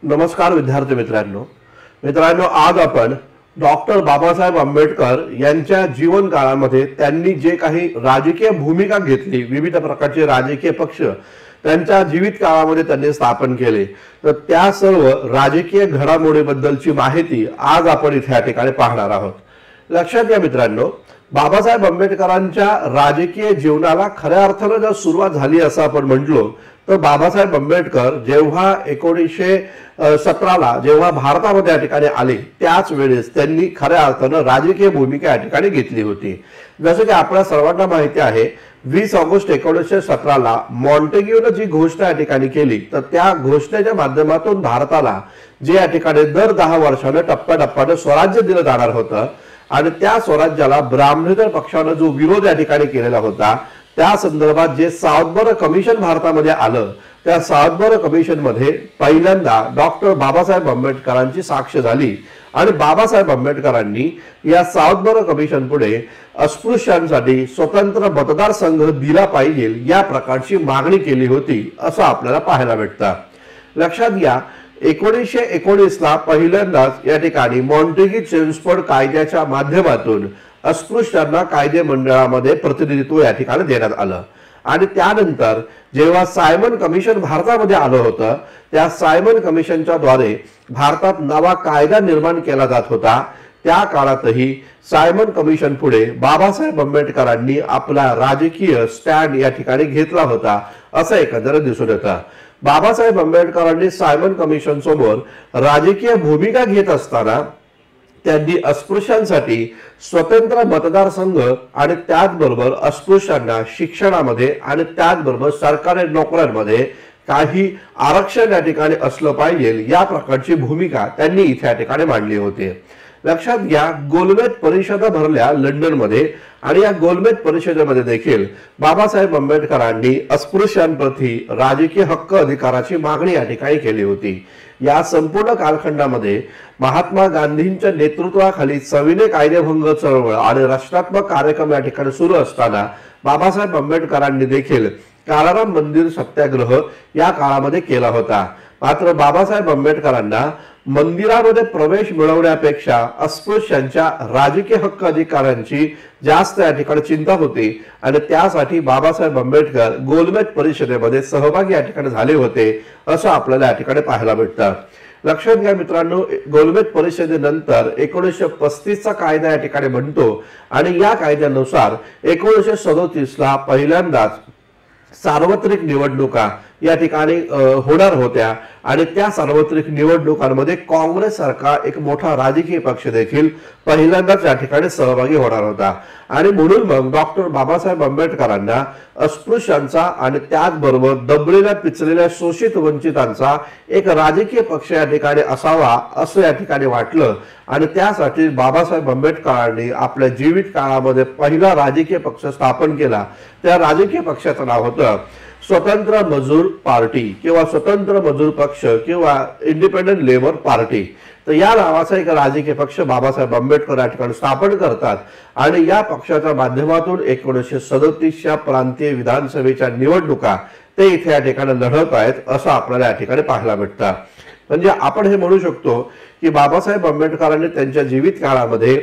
नमस्कार विद्यार्थी मित्रांनो आज आपण डॉक्टर बाबासाहेब आंबेडकर यांच्या जीवन काळामध्ये त्यांनी जे काही राजकीय भूमिका घेतली, विविध प्रकारचे राजकीय पक्ष त्यांच्या जीवित काळामध्ये त्यांनी स्थापन केले, तर त्या सर्व राजकीय घडामोडीबद्दलची माहिती आज आपण इथे या ठिकाणी पाहणार आहोत। लक्षात घ्या मित्रांनो, बाबासाहेब आंबेडकरांच्या राजकीय जीवनाला खऱ्या अर्थाने जर सुरुवात झाली असं आपण म्हटलो तर बाबासाहेब आंबेडकर जेव्हा 1917ला जेव्हा भारतामध्ये या ठिकाणी आले त्याच वेळेस त्यांनी खऱ्या अर्थाने राजकीय भूमिका या ठिकाणी घेतली होती। जसं की आपल्या सर्वांना माहिती आहे, 20 ऑगस्ट 1917ला मॉन्टेग्यूने जी घोषणा या ठिकाणी केली, तर त्या घोषणेच्या माध्यमातून भारताला जे या ठिकाणी दर 10 वर्षाने टप्प्याटप्प्याने स्वराज्य दिलं जाणार होतं आणि त्या स्वराज्याला ब्राह्मणेतर पक्षाने जो विरोध या ठिकाणी केलेला होता, त्या संदर्भात जे साउथबरो कमिशन भारतामध्ये आलं, त्या साउथबरो कमिशन मध्ये पहिल्यांदा डॉक्टर बाबासाहेब आंबेडकरांची साक्ष झाली आणि बाबासाहेब आंबेडकरांनी या साउथबरो कमिशन पुढे अस्पृश्यांसाठी स्वतंत्र मतदारसंघ दिला पाहिजे या प्रकारची मागणी केली होती असं आपल्याला पाहायला भेटतं। लक्षात घ्या, 1919ला पहिल्यांदाच या ठिकाणी मॉन्टेग्यू चेम्सफोर्ड कायद्याच्या माध्यमातून अस्पृश्यांना कायदे मंडळामध्ये प्रतिनिधित्व या ठिकाणी देण्यात आलं आणि त्यानंतर जेव्हा सायमन कमिशन भारतामध्ये आलं होतं, त्या सायमन कमिशनच्या द्वारे भारतात नवा कायदा निर्माण केला जात होता। त्या काळातही सायमन कमिशन पुढे बाबासाहेब आंबेडकरांनी आपला राजकीय स्टँड या ठिकाणी घेतला होता असं एकंदरीत दिसून येतं। बाबासाहेब आंबेडकरांनी सायमन कमिशन समोर राजकीय भूमिका घेत असताना त्यांनी अस्पृश्यांसाठी स्वतंत्र मतदारसंघ आणि त्याचबरोबर अस्पृश्यांना शिक्षणामध्ये आणि त्याचबरोबर सरकारी नोकऱ्यांमध्ये काही आरक्षण या ठिकाणी असलं पाहिजे या प्रकारची भूमिका त्यांनी इथे या ठिकाणी मांडली होती। लक्षात घ्या, गोलमेज परिषदा भरल्या लंडनमध्ये आणि या गोलमेज परिषदेमध्ये देखील बाबासाहेब आंबेडकरांनी अस्पृश्यांप्रती राजकीय हक्क अधिकाराची मागणी या ठिकाणी केली होती। या संपूर्ण कालखंडामध्ये महात्मा गांधींच्या नेतृत्वाखाली सविनय कायदेभंग चळवळ आणि रचनात्मक कार्यक्रम या ठिकाणी सुरू असताना बाबासाहेब आंबेडकरांनी देखील काळाराम मंदिर सत्याग्रह या काळामध्ये केला होता। मात्र बाबासाहेब आंबेडकरांना मंदिरामध्ये प्रवेश मिळवण्यापेक्षा अस्पृश्यांच्या राजकीय हक्क अधिकारांची जास्त या ठिकाणी चिंता होती आणि त्यासाठी बाबासाहेब आंबेडकर गोलमेज परिषदेमध्ये सहभागी या ठिकाणी झाले होते असं आपल्याला या ठिकाणी पाहायला भेटतं। लक्षात घ्या मित्रांनो, गोलमेज परिषदेनंतर 1935चा कायदा या ठिकाणी बनतो आणि या कायद्यानुसार 1937ला पहिल्यांदाच सार्वत्रिक निवडणुका या ठिकाणी होणार होत्या आणि त्या सार्वत्रिक निवडणुकांमध्ये काँग्रेस सारखा एक मोठा राजकीय पक्ष देखील पहिल्यांदाच या ठिकाणी सहभागी होणार होता आणि म्हणून मग डॉक्टर बाबासाहेब आंबेडकरांना अस्पृश्यांचा आणि त्याचबरोबर दबलेल्या पिचलेल्या शोषित वंचितांचा एक राजकीय पक्ष या ठिकाणी असावा असं या ठिकाणी वाटलं आणि त्यासाठी बाबासाहेब आंबेडकरांनी आपल्या जीवित काळामध्ये पहिला राजकीय पक्ष स्थापन केला। त्या राजकीय पक्षाचं नाव होतं स्वतंत्र मजूर पार्टी किंवा स्वतंत्र मजूर पक्ष किंवा इंडिपेंडेंट लेबर पार्टी। तर या नावाचा एक राजकीय पक्ष बाबासाहेब आंबेडकर या ठिकाणी स्थापन करतात आणि या पक्षाच्या माध्यमातून 1937च्या प्रांतीय विधानसभेच्या निवडणुका ते इथे या ठिकाणी लढत आहेत असं आपल्याला या ठिकाणी पाहायला भेटतं। म्हणजे आपण हे म्हणू शकतो की बाबासाहेब आंबेडकरांनी त्यांच्या जीवित काळामध्ये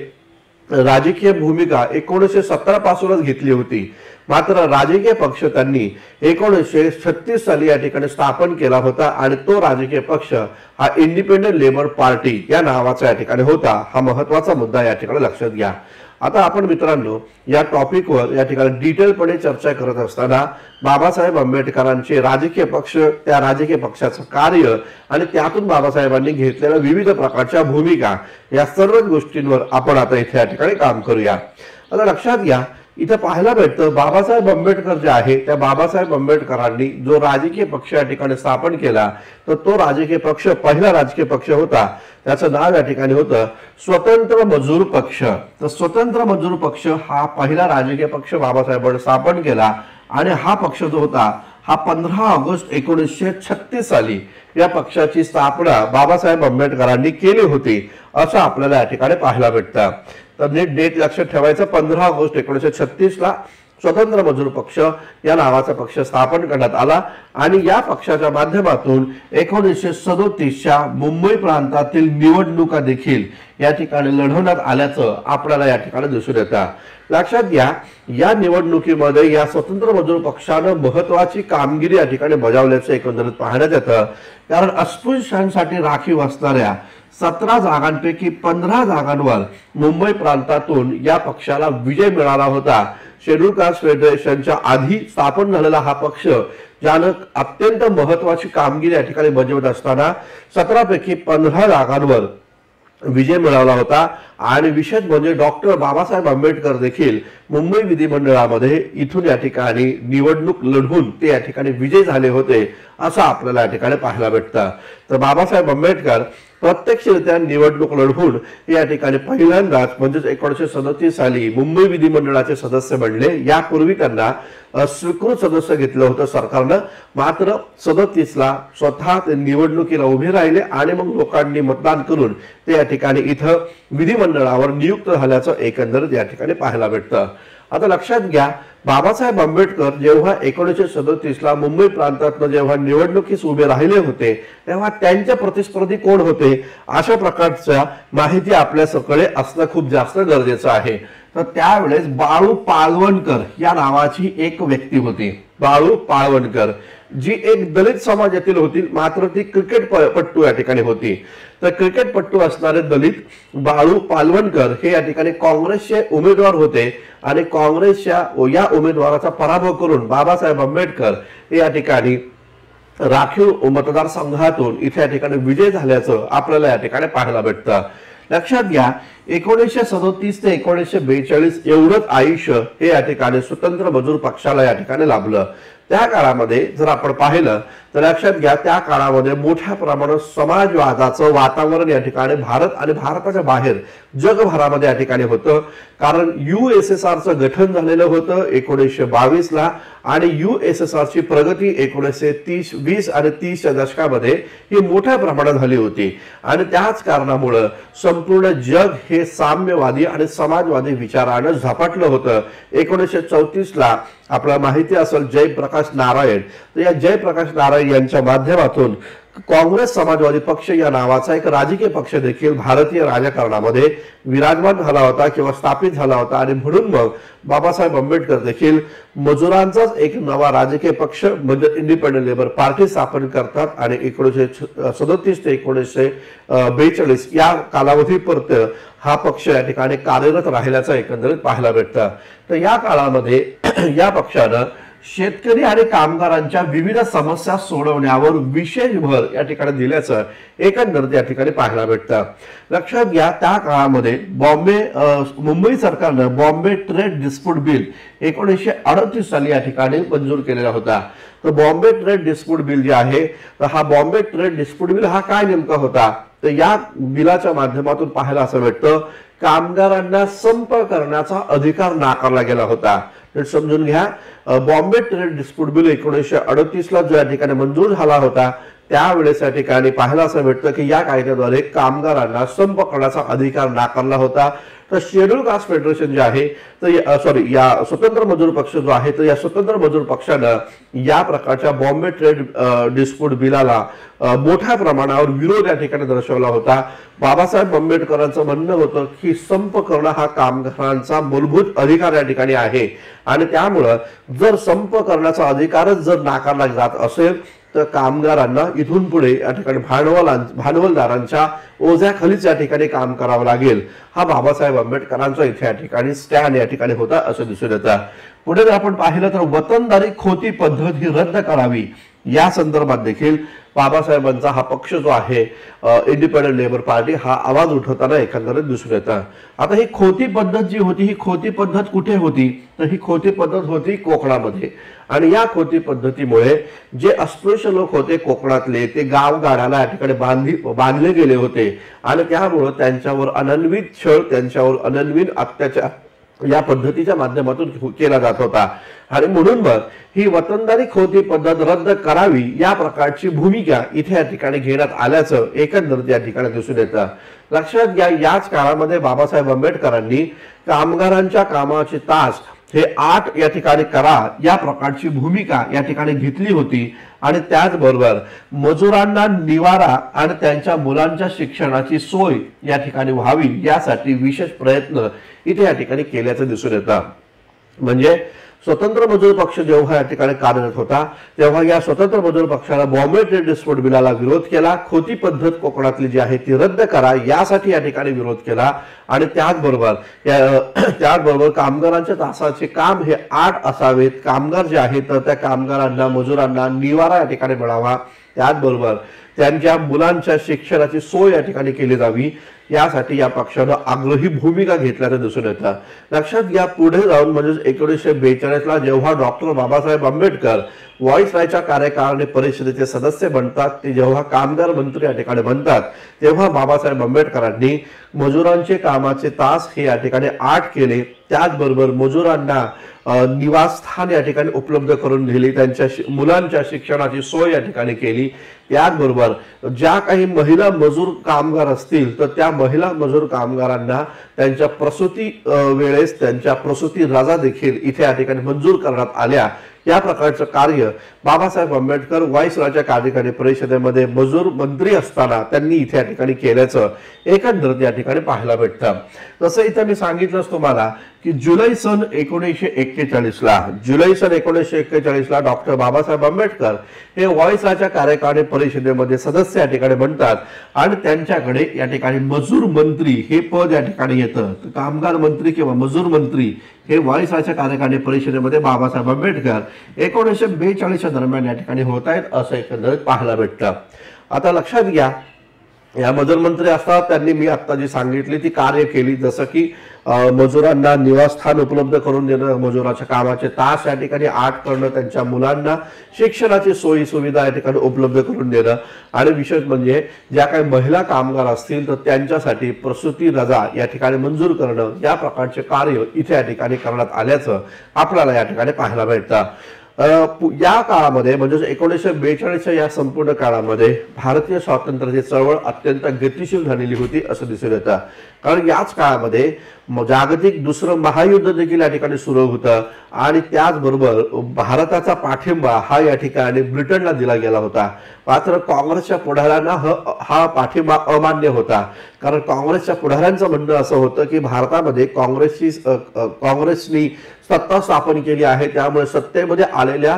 राजकीय भूमिका 1917 पासूनच घेतली होती, मात्र राजकीय पक्ष त्यांनी 1936 साली या ठिकाणी स्थापन केला होता आणि तो राजकीय पक्ष हा इंडिपेंडेंट लेबर पार्टी या नावाचा या ठिकाणी होता। हा महत्त्वाचा मुद्दा या ठिकाणी लक्षात घ्या। आता आपण मित्रांनो या टॉपिकवर या ठिकाणी डिटेलपणे चर्चा करत असताना बाबासाहेब आंबेडकरांचे राजकीय पक्ष, त्या राजकीय पक्षाचं कार्य आणि त्यातून बाबासाहेबांनी घेतलेल्या विविध प्रकारच्या भूमिका या सर्व गोष्टींवर आपण आता इथे या ठिकाणी काम करूया। आता लक्षात घ्या, इथे पाहायला भेटतं बाबासाहेब आंबेडकर जे आहे त्या बाबासाहेब आंबेडकरांनी जो राजकीय पक्ष या ठिकाणी स्थापन केला, तर तो राजकीय पक्ष पहिला राजकीय पक्ष होता, त्याचं नाव या ठिकाणी होतं स्वतंत्र मजूर पक्ष। तर स्वतंत्र मजूर पक्ष हा पहिला राजकीय पक्ष बाबासाहेबांनी स्थापन केला आणि हा पक्ष जो होता हा 15 ऑगस्ट 1936 साली या पक्षाची स्थापना बाबासाहेब आंबेडकरांनी केली होती असं आपल्याला या ठिकाणी पाहायला भेटतं। तर नीट डेट लक्षात ठेवायचं, 15 ऑगस्ट 1936 ला स्वतंत्र मजूर पक्ष या नावाचा पक्ष स्थापन करण्यात आला आणि या पक्षाच्या माध्यमातून 1937च्या मुंबई प्रांतातील निवडणुका देखील या ठिकाणी लढवण्यात आल्याचं आपल्याला या ठिकाणी दिसून येतं। लक्षात घ्या, या निवडणुकीमध्ये या स्वतंत्र मजूर पक्षाने महत्वाची कामगिरी या ठिकाणी बजावल्याचं एकंदरीत पाहण्यात येतं, कारण अस्पृश्यांसाठी राखीव असणाऱ्या 17 जागांपैकी 15 जागांवर मुंबई प्रांतातून या पक्षाला विजय मिळाला होता। शेड्यूल कास्ट फेडरेशनच्या आधी स्थापन झालेला हा पक्ष ज्यानं अत्यंत महत्वाची कामगिरी या ठिकाणी बजावत असताना 17 पैकी 15 जागांवर विजय मिळवला होता। आणि विशेष म्हणजे डॉक्टर बाबासाहेब आंबेडकर देखील मुंबई विधिमंडळामध्ये इथून या ठिकाणी निवडणूक लढवून ते या ठिकाणी विजय झाले होते असं आपल्याला या ठिकाणी पाहायला भेटतं। तर बाबासाहेब आंबेडकर प्रत्यक्षरित्या निवडणूक लढवून या ठिकाणी पहिल्यांदाच म्हणजे 1937 साली मुंबई विधिमंडळाचे सदस्य बनले। यापूर्वी त्यांना स्वीकृत सदस्य घेतलं होतं सरकारनं, मात्र 37ला स्वतः ते निवडणुकीला उभे राहिले आणि मग लोकांनी मतदान करून ते या ठिकाणी इथं विधिमंडळावर नियुक्त झाल्याचं एकंदरीत या ठिकाणी पाहायला भेटतं। आता लक्षात घ्या, बाबासाहेब आंबेडकर जेव्हा 1937ला मुंबई प्रांतातनं जेव्हा निवडणुकीस उभे राहिले होते तेव्हा त्यांच्या प्रतिस्पर्धी कोण होते अशा प्रकारच्या माहिती आपल्याकडे असणं खूप जास्त गरजेचं आहे। तर त्यावेळेस बाळू पाळवणकर या नावाची एक व्यक्ती होती। बाळू पाळवणकर जी एक दलित समाजातील होती, मात्र ती क्रिकेटपट्टू या ठिकाणी होती। तर क्रिकेटपट्टू असणारे दलित बाळू पाळवणकर हे या ठिकाणी काँग्रेसचे उमेदवार होते आणि काँग्रेसच्या या उमेदवाराचा पराभव करून बाबासाहेब आंबेडकर हे या ठिकाणी राखीव मतदारसंघातून इथे या ठिकाणी विजय झाल्याचं आपल्याला या ठिकाणी पाहायला भेटतं। लक्षात घ्या, 1937 ते 1942 एवढंच आयुष्य हे या ठिकाणी स्वतंत्र मजूर पक्षाला या ठिकाणी लाभलं। त्या काळामध्ये जर आपण पाहिलं तर लक्षात घ्या, त्या काळामध्ये मोठ्या प्रमाणात समाजवादाचं वातावरण या ठिकाणी भारत आणि भारताच्या बाहेर जगभरामध्ये या ठिकाणी होतं, कारण USSRचं गठन झालेलं होतं 1922ला आणि USSRची प्रगती 1920 आणि 30च्या दशकामध्ये ही मोठ्या प्रमाणात झाली होती आणि त्याच कारणामुळे संपूर्ण जग हे साम्यवादी आणि समाजवादी विचारानं झपाटलं होतं। 1934ला आपल्याला माहिती असेल जयप्रकाश नारायण, तर या जयप्रकाश नारायण यांच्या माध्यमातून काँग्रेस समाजवादी पक्ष या नावाचा एक राजकीय पक्ष देखील भारतीय राजकारणामध्ये विराजमान झाला होता किंवा स्थापित झाला होता आणि म्हणून मग बाबासाहेब आंबेडकर देखील मजुरांचाच एक नवा राजकीय पक्ष म्हणजे इंडिपेंडंट लेबर पार्टी स्थापन करतात आणि 1937 ते 1942 या कालावधीपर्यंत हा पक्ष या ठिकाणी कार्यरत राहिल्याचं एकंदरीत पाहायला भेटतं। तर या काळामध्ये या पक्षानं शेतकरी आणि कामगारांच्या विविध समस्या सोडवण्यावर विशेष भर या ठिकाणी दिल्याचं एकंदरीत या ठिकाणी पाहायला भेटतं। लक्षात घ्या, त्या काळामध्ये मुंबई सरकारनं बॉम्बे ट्रेड डिस्प्यूट बिल 1938 साली या ठिकाणी मंजूर केलेला होता। तर बॉम्बे ट्रेड डिस्प्यूट बिल जे आहे, तर हा बॉम्बे ट्रेड डिस्प्यूट बिल हा काय नेमका होता, तर या बिलाच्या माध्यमातून पाहायला असं भेटतं कामगारांना संप करण्याचा अधिकार नाकारला गेला होता। तर समजून घ्या, बॉम्बे ट्रेड डिस्प्यूट बिल 1938ला जो या ठिकाणी मंजूर झाला होता त्यावेळेस या ठिकाणी पाहायला असं भेटतं की या कायद्याद्वारे कामगारांना संप करण्याचा अधिकार नाकारला होता। तर शेड्यूल कास्ट फेडरेशन जे आहे तर या स्वतंत्र मजूर पक्ष जो आहे तर या स्वतंत्र मजूर पक्षानं या प्रकारच्या बॉम्बे ट्रेड डिस्प्यूट बिलाला मोठ्या प्रमाणावर विरोध या ठिकाणी दर्शवला होता। बाबासाहेब आंबेडकरांचं म्हणणं होतं की संप करणं हा कामगारांचा मूलभूत अधिकार या ठिकाणी आहे आणि त्यामुळं जर संप करण्याचा अधिकारच जर नाकारला जात असेल तर कामगारांना इथून पुढे या ठिकाणी भांडवलदारांच्या ओझ्याखालीच या ठिकाणी काम करावं लागेल। हा बाबासाहेब आंबेडकरांचा इथे या ठिकाणी स्टँड या ठिकाणी होता असं दिसून येतं। पुढे जर आपण पाहिलं तर वतनदारी खोती पद्धत ही रद्द करावी या संदर्भात देखील बाबासाहेबांचा हा पक्ष जो आहे इंडिपेंडंट लेबर पार्टी हा आवाज उठवताना एकंदरीत दिसून येतं। आता ही खोती पद्धत जी होती ही खोती पद्धत कुठे होती, तर ही खोती पद्धत होती कोकणामध्ये आणि या खोती पद्धतीमुळे जे अस्पृश्य लोक होते कोकणातले ते गावगाड्याला या ठिकाणी बांधले गेले होते आणि त्यामुळे त्यांच्यावर अनन्वित छळ त्यांच्यावर अनन्वित अत्याचार या पद्धतीच्या माध्यमातून केला जात होता आणि म्हणून मग ही वतनदारी खोती पद्धत रद्द करावी या प्रकारची भूमिका इथे या ठिकाणी घेण्यात आल्याचं एकंदरीत या ठिकाणी दिसून येतं। लक्षात घ्या, याच काळामध्ये बाबासाहेब आंबेडकरांनी कामगारांच्या कामाचे तास हे 8 या ठिकाणी करा या प्रकारची भूमिका या ठिकाणी घेतली होती। आणि त्याचबरोबर मजुरांना निवारा आणि त्यांच्या मुलांच्या शिक्षणाची सोय या ठिकाणी व्हावी यासाठी विशेष प्रयत्न इथे या ठिकाणी केल्याचं दिसून येतं। म्हणजे स्वतंत्र मजूर पक्ष जेव्हा या ठिकाणी कार्यरत होता तेव्हा या स्वतंत्र मजूर पक्षाला बॉम्बे ट्रेड डिस्प्यूट बिलाला विरोध केला, खोती पद्धत कोकणातली जी आहे ती रद्द करा यासाठी या ठिकाणी विरोध केला। आणि त्याचबरोबर कामगारांच्या तासाचे काम हे 8 असावेत, कामगार जे आहेत तर त्या कामगारांना मजुरांना निवारा या ठिकाणी मिळावा, त्याचबरोबर त्यांच्या मुलांच्या शिक्षणाची सोय या ठिकाणी केली जावी यासाठी या पक्षानं आग्रही भूमिका घेतल्याचं दिसून येतं। लक्षात घ्या पुढे जाऊन म्हणजे 1942 जेव्हा डॉक्टर बाबासाहेब आंबेडकर व्हॉइसरायच्या कार्यकारिणी परिषदेचे सदस्य बनतात, ते जेव्हा कामगार मंत्री या ठिकाणी बनतात तेव्हा बाबासाहेब आंबेडकरांनी मजुरांचे कामाचे तास हे या ठिकाणी 8 केले, त्याचबरोबर मजुरांना निवासस्थान या ठिकाणी उपलब्ध करून दिली, त्यांच्या मुलांच्या शिक्षणाची सोय या ठिकाणी केली। त्याचबरोबर ज्या काही महिला मजूर कामगार असतील तर त्या महिला मजूर कामगारांना त्यांच्या प्रसूती वेळेस त्यांच्या प्रसूती रजा देखील इथे या ठिकाणी मंजूर करण्यात आल्या। या प्रकारचं कार्य बाबासाहेब आंबेडकर व्हॉइसरायच्या कार्यकारी परिषदेमध्ये मजूर मंत्री असताना त्यांनी इथे या ठिकाणी केल्याचं एकंदरीत या ठिकाणी पाहायला भेटतं। तसं इथं मी सांगितलंच तुम्हाला की जुलै सन 1941 ला डॉक्टर बाबासाहेब आंबेडकर हे व्हॉइसरायच्या कार्यकारी परिषदेमध्ये सदस्य या ठिकाणी बनतात आणि त्यांच्याकडे या ठिकाणी मजूर मंत्री हे पद या ठिकाणी येतं। कामगार मंत्री किंवा मजूर मंत्री हे व्हॉइसरायच्या कार्यकारी परिषदेमध्ये बाबासाहेब आंबेडकर 1942 दरम्यान या ठिकाणी होत आहेत असं एकंदरीत पाहायला भेटतं। आता लक्षात घ्या या मजूर मंत्री असतात त्यांनी मी आता जी सांगितली ती कार्य केली, जसं की मजुरांना निवासस्थान उपलब्ध करून देणं, मजुराच्या कामाचे तास या ठिकाणी 8 करणं, त्यांच्या मुलांना शिक्षणाची सोयी सुविधा या ठिकाणी उपलब्ध करून देणं आणि विशेष म्हणजे ज्या काही महिला कामगार असतील तर त्यांच्यासाठी प्रसूती रजा या ठिकाणी मंजूर करणं, या प्रकारचे कार्य इथे या ठिकाणी करण्यात आल्याचं आपल्याला या ठिकाणी पाहायला भेटतं। या काळामध्ये म्हणजे 1942 या संपूर्ण काळामध्ये भारतीय स्वातंत्र्याची चळवळ अत्यंत गतिशील झालेली होती असं दिसून येतं। कारण याच काळामध्ये जागतिक दुसरं महायुद्ध देखील या ठिकाणी सुरू होतं आणि त्याचबरोबर भारताचा पाठिंबा हा या ठिकाणी ब्रिटनला दिला गेला होता। मात्र काँग्रेसच्या पुढाऱ्यांना हा पाठिंबा अमान्य होता, कारण काँग्रेसच्या पुढाऱ्यांचं म्हणणं असं होतं की भारतामध्ये काँग्रेसनी सत्ता स्थापन केली आहे, त्यामुळे सत्तेमध्ये आलेल्या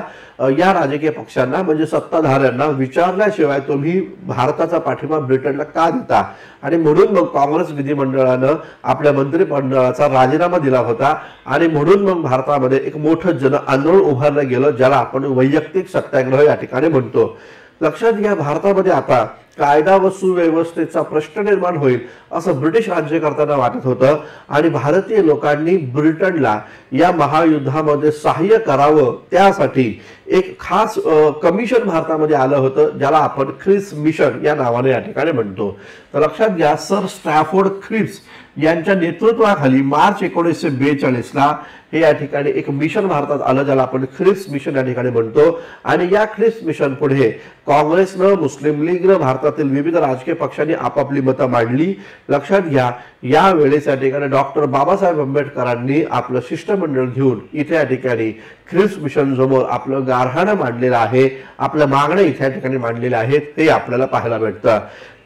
या राजकीय पक्षांना म्हणजे सत्ताधाऱ्यांना विचारल्याशिवाय तुम्ही भारताचा पाठिंबा ब्रिटनला का देता, आणि म्हणून मग काँग्रेस विधिमंडळानं आपल्या मंत्रिमंडळाचा राजीनामा दिला होता आणि म्हणून मग भारतामध्ये एक मोठं जन आंदोलन उभारलं गेलं ज्याला आपण वैयक्तिक सत्याग्रह या ठिकाणी म्हणतो। लक्षात घ्या भारतामध्ये आता कायदा व सुव्यवस्थेचा प्रश्न निर्माण होईल असं ब्रिटिश राज्यकर्त्यांना वाटत होतं आणि भारतीय लोकांनी ब्रिटनला या महायुद्धामध्ये सहाय्य करावं त्यासाठी एक खास कमिशन भारतामध्ये आलं होतं ज्याला आपण क्रिप्स मिशन या नावाने या ठिकाणी म्हणतो। तर लक्षात घ्या सर स्टॅफोर्ड क्रिप्स यांच्या नेतृत्वाखाली मार्च 1942 ला हे या ठिकाणी एक मिशन भारतात आलं ज्याला आपण क्रिप्स मिशन या ठिकाणी म्हणतो आणि या क्रिप्स मिशन पुढे काँग्रेसनं, मुस्लिम लीगनं, भारतातील विविध राजकीय पक्षांनी आपापली मतं मांडली। लक्षात घ्या या वेळेस या ठिकाणी डॉक्टर बाबासाहेब आंबेडकरांनी आपलं शिष्टमंडळ घेऊन इथे या ठिकाणी क्रिप्स मिशन समोर आपलं गारहाणं मांडलेलं आहे, आपल्या मागण्या इथे या ठिकाणी मांडलेल्या आहेत हे आपल्याला पाहायला भेटतं।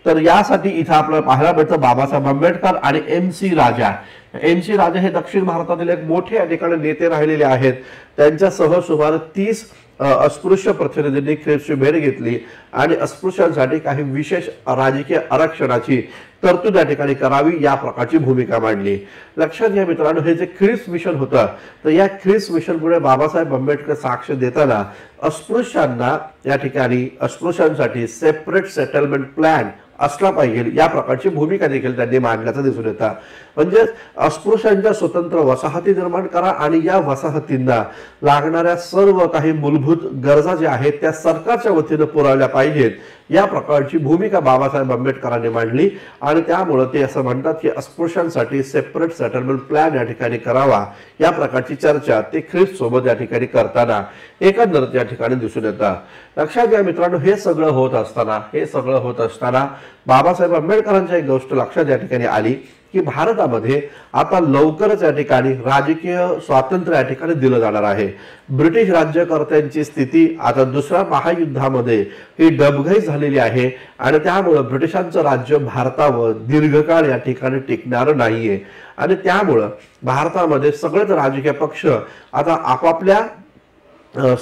तर यासाठी इथं आपल्याला पाहायला भेटतं बाबासाहेब आंबेडकर आणि MC राजा हे दक्षिण भारतातील एक मोठे या ठिकाणी नेते राहिलेले आहेत। त्यांच्यासह सुमारे 30 अस्पृश्य प्रतिनिधींनी क्रिप्सची भेट घेतली आणि अस्पृश्यांसाठी काही विशेष राजकीय आरक्षणाची तरतूद या ठिकाणी करावी या प्रकारची भूमिका मांडली। लक्षात घ्या मित्रांनो हे जे क्रिप्स मिशन होतं तर या क्रिप्स मिशन पुढे बाबासाहेब आंबेडकर साक्ष देताना अस्पृश्यांना या ठिकाणी अस्पृश्यांसाठी सेपरेट सेटलमेंट प्लॅन असला पाहिजे या प्रकारची भूमिका देखील त्यांनी मांडल्याचं दिसून येतं। म्हणजे अस्पृश्यांच्या स्वतंत्र वसाहती निर्माण करा आणि या वसाहतींना लागणाऱ्या सर्व काही मूलभूत गरजा ज्या आहेत त्या सरकारच्या वतीने पुरवल्या पाहिजेत या प्रकारची भूमिका बाबासाहेब आंबेडकरांनी मांडली आणि त्यामुळे ते असं म्हणतात की अस्पृश्यांसाठी सेपरेट सेटलमेंट प्लॅन या ठिकाणी करावा या प्रकारची चर्चा ते क्रिप्स सोबत या ठिकाणी करताना एकंदरीत या ठिकाणी दिसून येतं। लक्षात घ्या मित्रांनो हे सगळं होत असताना बाबासाहेब आंबेडकरांच्या एक गोष्ट लक्षात या ठिकाणी आली की भारतामध्ये आता लवकरच या ठिकाणी राजकीय स्वातंत्र्य या ठिकाणी दिलं जाणार आहे। ब्रिटिश राज्यकर्त्यांची स्थिती आता दुसऱ्या महायुद्धामध्ये ही डबघाई झालेली आहे आणि त्यामुळे ब्रिटिशांचं राज्य भारतावर दीर्घकाळ या ठिकाणी टिकणार नाहीये आणि त्यामुळे भारतामध्ये सगळेच राजकीय पक्ष आता आपापल्या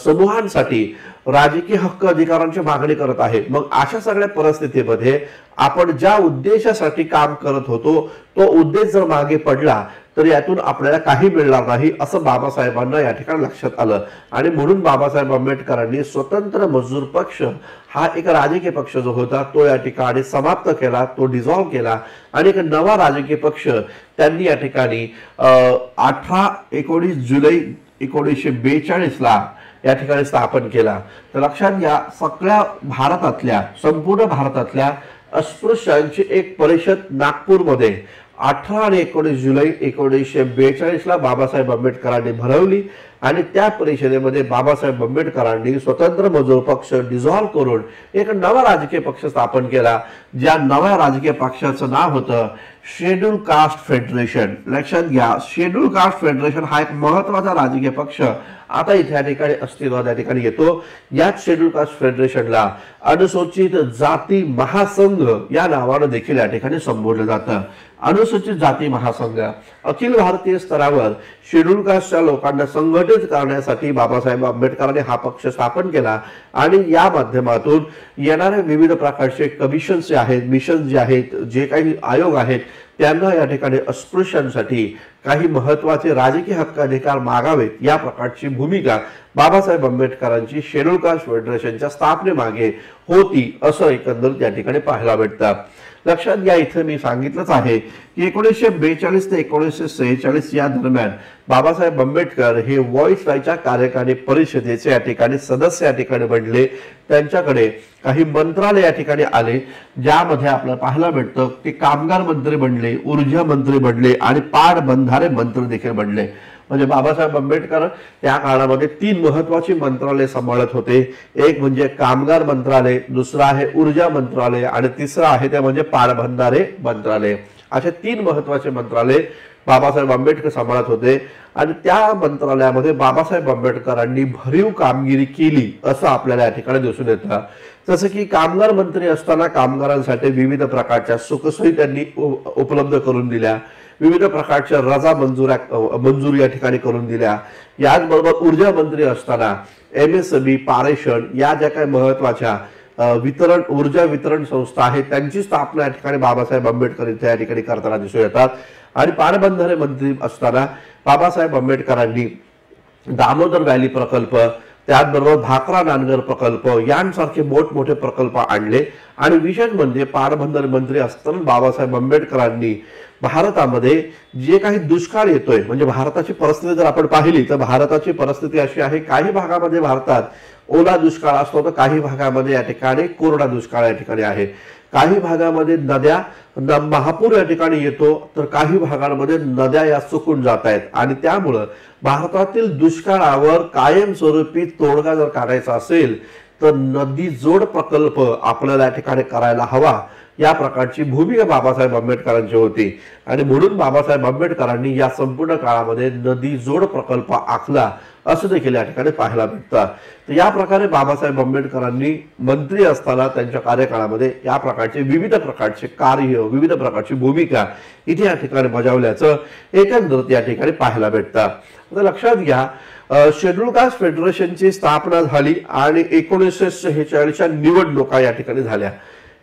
समूहांसाठी राजकीय हक्क अधिकारांची मागणी करत आहे। मग अशा सगळ्या परिस्थितीमध्ये आपण ज्या उद्देशासाठी काम करत होतो तो उद्देश जर मागे पडला तर यातून आपल्याला काही मिळणार नाही असं बाबासाहेबांना या ठिकाणी लक्षात आलं आणि म्हणून बाबासाहेब आंबेडकरांनी स्वतंत्र मजूर पक्ष हा एक राजकीय पक्ष जो होता तो या ठिकाणी समाप्त केला, तो डिझॉल्व्ह केला आणि एक नवा राजकीय पक्ष त्यांनी या ठिकाणी 19 जुलै 1942 ला या ठिकाणी स्थापन केला। तर लक्षात घ्या, सगळ्या भारतातल्या संपूर्ण भारतातल्या अस्पृश्यांची एक परिषद नागपूरमध्ये 18 आणि 19 जुलै 1942 ला बाबासाहेब आंबेडकरांनी भरवली आणि त्या परिषदेमध्ये बाबासाहेब आंबेडकरांनी स्वतंत्र मजूर पक्ष डिझॉल्व्ह करून एक नवा राजकीय पक्ष स्थापन केला। ज्या नव्या राजकीय पक्षाचं नाव होतं शेड्यूल कास्ट फेडरेशन। लक्षात घ्या, शेड्यूल कास्ट फेडरेशन हा एक महत्त्वाचा राजकीय पक्ष आता इथे या ठिकाणी अस्तित्वात या ठिकाणी येतो। याच शेड्यूल कास्ट फेडरेशनला अनुसूचित जाती महासंघ या नावाने देखील या ठिकाणी संबोधलं जातं। अनुसूचित जाती महासंघ अखिल भारतीय स्तरावर शेड्यूल कास्टच्या लोकांना संघटित करण्यासाठी बाबासाहेब आंबेडकरांनी हा पक्ष स्थापन केला आणि या माध्यमातून येणाऱ्या विविध प्रकारचे कमिशन्स जे आहेत, मिशन जे आहेत, जे काही आयोग आहेत त्यांना या ठिकाणी अस्पृश्यांसाठी काही महत्त्वाचे राजकीय हक्क अधिकार मागावेत या प्रकारची भूमिका बाबासाहेब आंबेडकरांची शेड्यूल कास्ट फेडरेशनच्या स्थापनेमागे होती असं एकंदरीत या ठिकाणी पाहायला भेटतं। लक्षात घ्या, इथे मी सांगितलंच आहे की 1942 ते 1946 या दरम्यान बाबासाहेब आंबेडकर हे व्हॉइसरॉयच्या कार्यकारी परिषदेचे या ठिकाणी सदस्य या ठिकाणी बनले। त्यांच्याकडे काही मंत्रालय या ठिकाणी आले ज्यामध्ये आपल्याला पाहायला भेटतं की कामगार मंत्री बनले, ऊर्जा मंत्री बनले आणि पाटबंधारे मंत्री देखील बनले। म्हणजे बाबासाहेब आंबेडकर त्या काळामध्ये 3 महत्त्वाची मंत्रालय सांभाळत होते। एक म्हणजे कामगार मंत्रालय, दुसरा आहे ऊर्जा मंत्रालय आणि तिसरा आहे ते म्हणजे पाटबंधारे मंत्रालय। असे 3 महत्त्वाचे मंत्रालय बाबासाहेब आंबेडकर सांभाळत होते आणि त्या मंत्रालयामध्ये बाबासाहेब आंबेडकरांनी भरीव कामगिरी केली असं आपल्याला या ठिकाणी दिसून येतं। जसं की कामगार मंत्री असताना कामगारांसाठी विविध प्रकारच्या सुखसोयी त्यांनी उपलब्ध करून दिल्या, विविध प्रकारच्या रजा मंजुरी या ठिकाणी करून दिल्या। याचबरोबर ऊर्जा मंत्री असताना MSB, पारेषण या ज्या काही महत्त्वाच्या ऊर्जा वितरण संस्था आहेत त्यांची स्थापना या ठिकाणी बाबासाहेब आंबेडकर इथे या ठिकाणी करताना दिसून येतात। आणि पाटबंधारे मंत्री असताना बाबासाहेब आंबेडकरांनी दामोदर व्हॅली प्रकल्प, त्याचबरोबर भाकरा नानगर प्रकल्प यांसारखे मोठमोठे प्रकल्प आणले। आणि विशेष म्हणजे पाटबंधारे मंत्री असताना बाबासाहेब आंबेडकरांनी भारतामध्ये जे काही दुष्काळ येतोय, म्हणजे भारताची परिस्थिती जर आपण पाहिली तर भारताची परिस्थिती अशी आहे, काही भागामध्ये भारतात ओला दुष्काळ असतो तर काही भागामध्ये या ठिकाणी कोरडा दुष्काळ या ठिकाणी आहे। काही भागामध्ये नद्या महापूर या ठिकाणी येतो तर काही भागांमध्ये नद्या या सुकून जात आहेत आणि त्यामुळे भारतातील दुष्काळावर कायमस्वरूपी तोडगा जर काढायचा असेल तर नदी जोड प्रकल्प आपल्याला या ठिकाणी करायला हवा या प्रकारची भूमिका बाबासाहेब आंबेडकरांची होती आणि म्हणून बाबासाहेब आंबेडकरांनी या संपूर्ण काळामध्ये नदी जोड प्रकल्प आखला असं देखील या ठिकाणी पाहायला भेटतं। तर या प्रकारे बाबासाहेब आंबेडकरांनी मंत्री असताना त्यांच्या कार्यकाळामध्ये या प्रकारचे विविध प्रकारचे कार्य, विविध प्रकारची भूमिका इथे या ठिकाणी बजावल्याचं एकंदरीत या ठिकाणी पाहायला भेटतं। आता लक्षात घ्या, शेड्यूल कास्ट फेडरेशनची स्थापना झाली आणि 1946च्या निवडणुका या ठिकाणी झाल्या।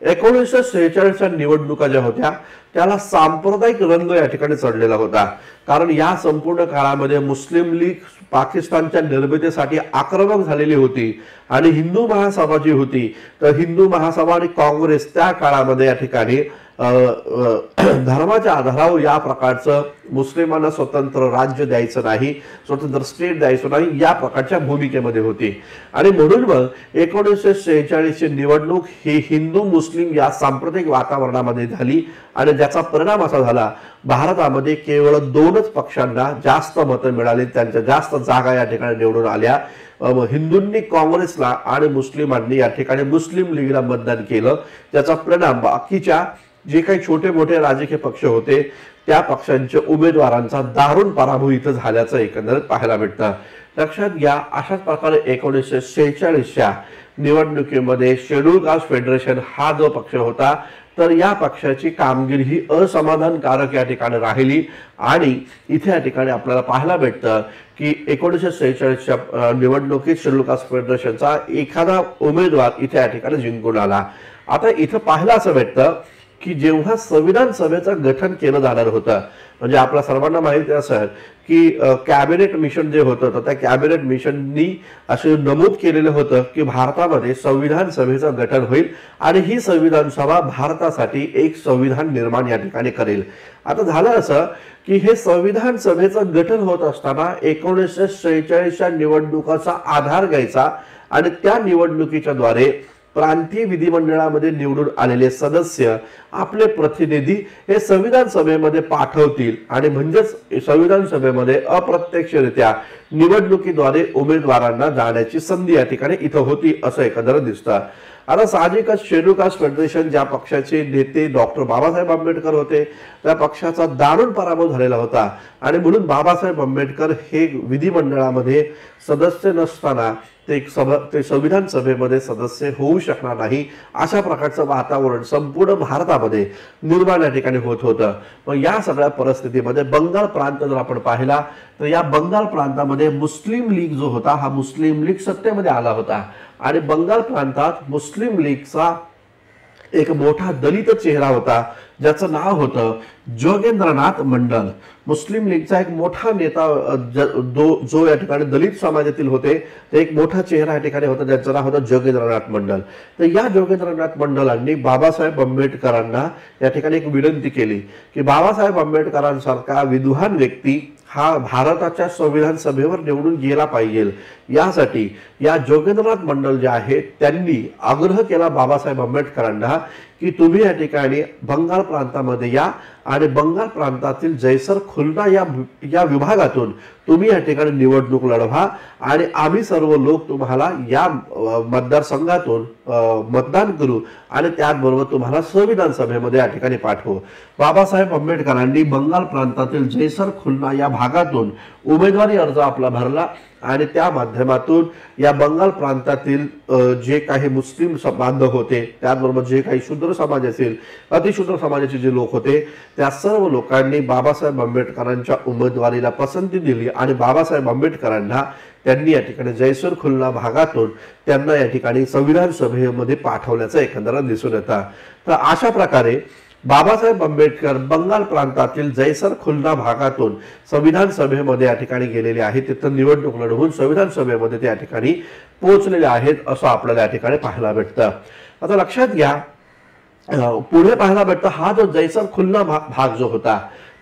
1946च्या निवडणुका ज्या होत्या त्याला सांप्रदायिक रंग या ठिकाणी चढलेला होता, कारण या संपूर्ण काळामध्ये मुस्लिम लीग पाकिस्तानच्या निर्मितीसाठी आक्रमक झालेली होती आणि हिंदू महासभा जी होती तर हिंदू महासभा आणि काँग्रेस त्या काळामध्ये या ठिकाणी धर्माच्या आधारावर या प्रकारचं मुस्लिमांना स्वतंत्र राज्य द्यायचं नाही, स्वतंत्र स्टेट द्यायचं नाही या प्रकारच्या भूमिकेमध्ये होती। आणि म्हणून मग 1946ची निवडणूक ही हिंदू मुस्लिम या सांप्रदायिक वातावरणामध्ये झाली आणि ज्याचा परिणाम असा झाला, भारतामध्ये केवळ 2च पक्षांना जास्त मतं मिळाली, त्यांच्या जास्त जागा या ठिकाणी निवडून आल्या। हिंदूंनी काँग्रेसला आणि मुस्लिमांनी या ठिकाणी मुस्लिम लीगला मतदान केलं, ज्याचा परिणाम बाकीच्या जे काही छोटे मोठे राजकीय पक्ष होते त्या पक्षांच्या उमेदवारांचा दारुण पराभव इथं झाल्याचं एकंदरीत पाहायला भेटतं. लक्षात घ्या, अशाच प्रकारे 1946च्या निवडणुकीमध्ये शेड्यूल कास्ट फेडरेशन हा जो पक्ष होता, तर या पक्षाची कामगिरी ही असमाधानकारक या ठिकाणी राहिली आणि इथे या ठिकाणी आपल्याला पाहायला भेटतं की 1946च्या निवडणुकीत शेड्यूल कास्ट फेडरेशनचा एखादा उमेदवार इथे या ठिकाणी जिंकून आला. आता इथं पाहायला असं भेटतं की जेव्हा संविधान सभेचं गठन केलं जाणार होतं, म्हणजे आपल्या सर्वांना माहिती असेल की कॅबिनेट मिशन जे होतं, तर त्या कॅबिनेट मिशननी असे नमूद केलेलं होतं की भारतामध्ये संविधान सभेचं गठन होईल आणि ही संविधान सभा भारतासाठी एक संविधान निर्माण या ठिकाणी करेल. आता झालं असं की हे संविधान सभेचं गठन होत असताना 1946च्या निवडणुकाचा आधार घ्यायचा आणि त्या निवडणुकीच्या द्वारे प्रांतीय विधिमंडळामध्ये निवडून आलेले सदस्य आपले प्रतिनिधी हे संविधान सभेमध्ये पाठवतील आणि म्हणजेच संविधान सभेमध्ये अप्रत्यक्षरित्या निवडणुकीद्वारे उमेदवारांना जाण्याची संधी या ठिकाणी इथं होती असं एकंदर दिसतं. आता साहजिकच शेड्यूल कास्ट फेडरेशन ज्या पक्षाचे नेते डॉक्टर बाबासाहेब आंबेडकर होते, त्या पक्षाचा दारुण पराभव झालेला होता आणि म्हणून बाबासाहेब आंबेडकर हे विधिमंडळामध्ये सदस्य नसताना ते संविधान सभेमध्ये सदस्य होऊ शकणार नाही, अशा प्रकारचं वातावरण संपूर्ण भारतामध्ये निर्माण या ठिकाणी होत होतं. मग या सगळ्या परिस्थितीमध्ये बंगाल प्रांत जर आपण पाहिला तर या बंगाल प्रांतामध्ये मुस्लिम लीग जो होता, हा मुस्लिम लीग सत्तेमध्ये आला होता आणि बंगाल प्रांतात मुस्लिम लीगचा एक मोठा दलित चेहरा होता ज्याचं नाव होतं जोगेंद्रनाथ मंडल. मुस्लिम लीगचा एक मोठा नेता जो या ठिकाणी दलित समाजातील होते, ते एक मोठा चेहरा या ठिकाणी होता ज्याचं नाव होतं जोगेंद्रनाथ मंडल. तर या जोगेंद्रनाथ मंडलांनी बाबासाहेब आंबेडकरांना या ठिकाणी एक विनंती केली की बाबासाहेब आंबेडकरांसारखा विद्वान व्यक्ती हा भारताच्या संविधान सभेवर निवडून गेला पाहिजे. यासाठी या जोगेंद्रनाथ मंडल जे आहेत त्यांनी आग्रह केला बाबासाहेब आंबेडकरांना की तुम्ही या ठिकाणी बंगाल प्रांतामध्ये या आणि बंगाल प्रांतातील जैसर खुलना या विभागातून तुम्ही या ठिकाणी निवडणूक लढवा आणि आम्ही सर्व लोक तुम्हाला या मतदारसंघातून मतदान करू आणि त्याचबरोबर तुम्हाला संविधान सभेमध्ये या ठिकाणी पाठवू. बाबासाहेब आंबेडकरांनी बंगाल प्रांतातील जैसर खुलना या भागातून उमेदवारी अर्ज आपला भरला आणि त्या माध्यमातून या बंगाल प्रांतातील जे काही मुस्लिम बांधव होते, त्याचबरोबर जे काही शूद्र समाज असेल, अतिशूद्र समाजाचे जे लोक होते, त्या सर्व लोकांनी बाबासाहेब आंबेडकरांच्या उमेदवारीला पसंती दिली आणि बाबासाहेब आंबेडकरांना त्यांनी या ठिकाणी जैसर खुलना भागातून त्यांना या ठिकाणी संविधान सभेमध्ये पाठवल्याचं एकंदर दिसून येतं. तर अशा प्रकारे बाबासाहेब आंबेडकर बंगाल प्रांतातील जैसर खुलना भागातून संविधान सभेमध्ये या ठिकाणी गेलेले आहेत, तिथं निवडणूक लढवून संविधान सभेमध्ये ते या ठिकाणी पोहोचलेले आहेत असं आपल्याला या ठिकाणी पाहायला भेटतं. आता लक्षात घ्या, पुढे पाहायला भेटतं हा जो जैसर खुलना भाग जो होता,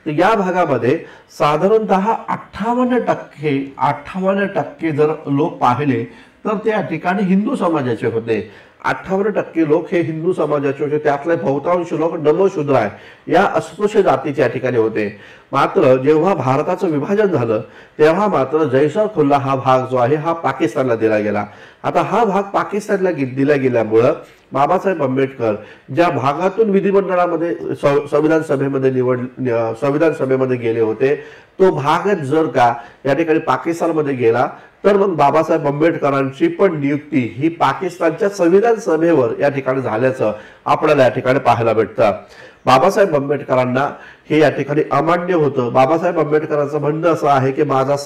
तर या भागामध्ये साधारणतः 58% जर लोक पाहिले तर ते या ठिकाणी हिंदू समाजाचे होते. 58% लोक हे हिंदू समाजाचे होते. त्यातले बहुतांश लोक नमशूद्र आहे, या अस्पृश्य जातीच्या या ठिकाणी होते. मात्र जेव्हा भारताचं विभाजन झालं तेव्हा मात्र जैसर खुलना हा भाग जो आहे हा पाकिस्तानला दिला गेला. आता हा भाग पाकिस्तानला दिला गेल्यामुळं बाबासाहेब आंबेडकर ज्या भागातून विधिमंडळामध्ये संविधान सभेमध्ये गेले होते, तो भागच जर का या ठिकाणी पाकिस्तानमध्ये गेला तर मग बाबासाहेब आंबेडकरांची पण नियुक्ती ही पाकिस्तानच्या संविधान सभेवर या ठिकाणी झाल्याचं आपल्याला या ठिकाणी पाहायला भेटतं. बाबासाहेब आंबेडकरांना हे या ठिकाणी अमान्य होतं. बाबासाहेब आंबेडकरांचं म्हणणं असं आहे की माझा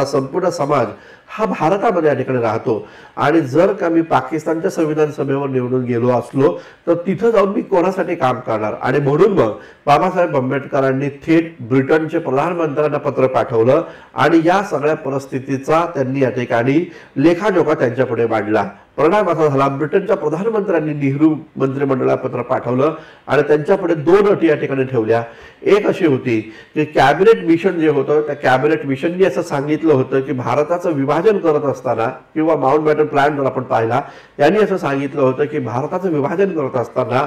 संपूर्ण समाज हा भारतामध्ये या ठिकाणी राहतो आणि जर का मी पाकिस्तानच्या संविधान सभेवर निवडून गेलो असलो तर तिथं जाऊन मी कोणासाठी काम करणार. आणि म्हणून मग बाबासाहेब आंबेडकरांनी थेट ब्रिटनचे प्रधानमंत्र्यांना पत्र पाठवलं आणि या सगळ्या परिस्थितीचा त्यांनी या ठिकाणी लेखाजोखा त्यांच्यापुढे मांडला. परिणाम असा झाला, ब्रिटनच्या प्रधानमंत्र्यांनी नेहरू मंत्रिमंडळाला पत्र पाठवलं आणि त्यांच्यापुढे 2 अटी या ठिकाणी ठेवल्या. एक अशी होती की कॅबिनेट मिशन जे होतं, त्या कॅबिनेट मिशननी असं सांगितलं होतं की भारताचं विभाजन करत असताना किंवा माउंटबॅटन प्लॅन जर आपण पाहिला, यांनी असं सांगितलं होतं की भारताचं विभाजन करत असताना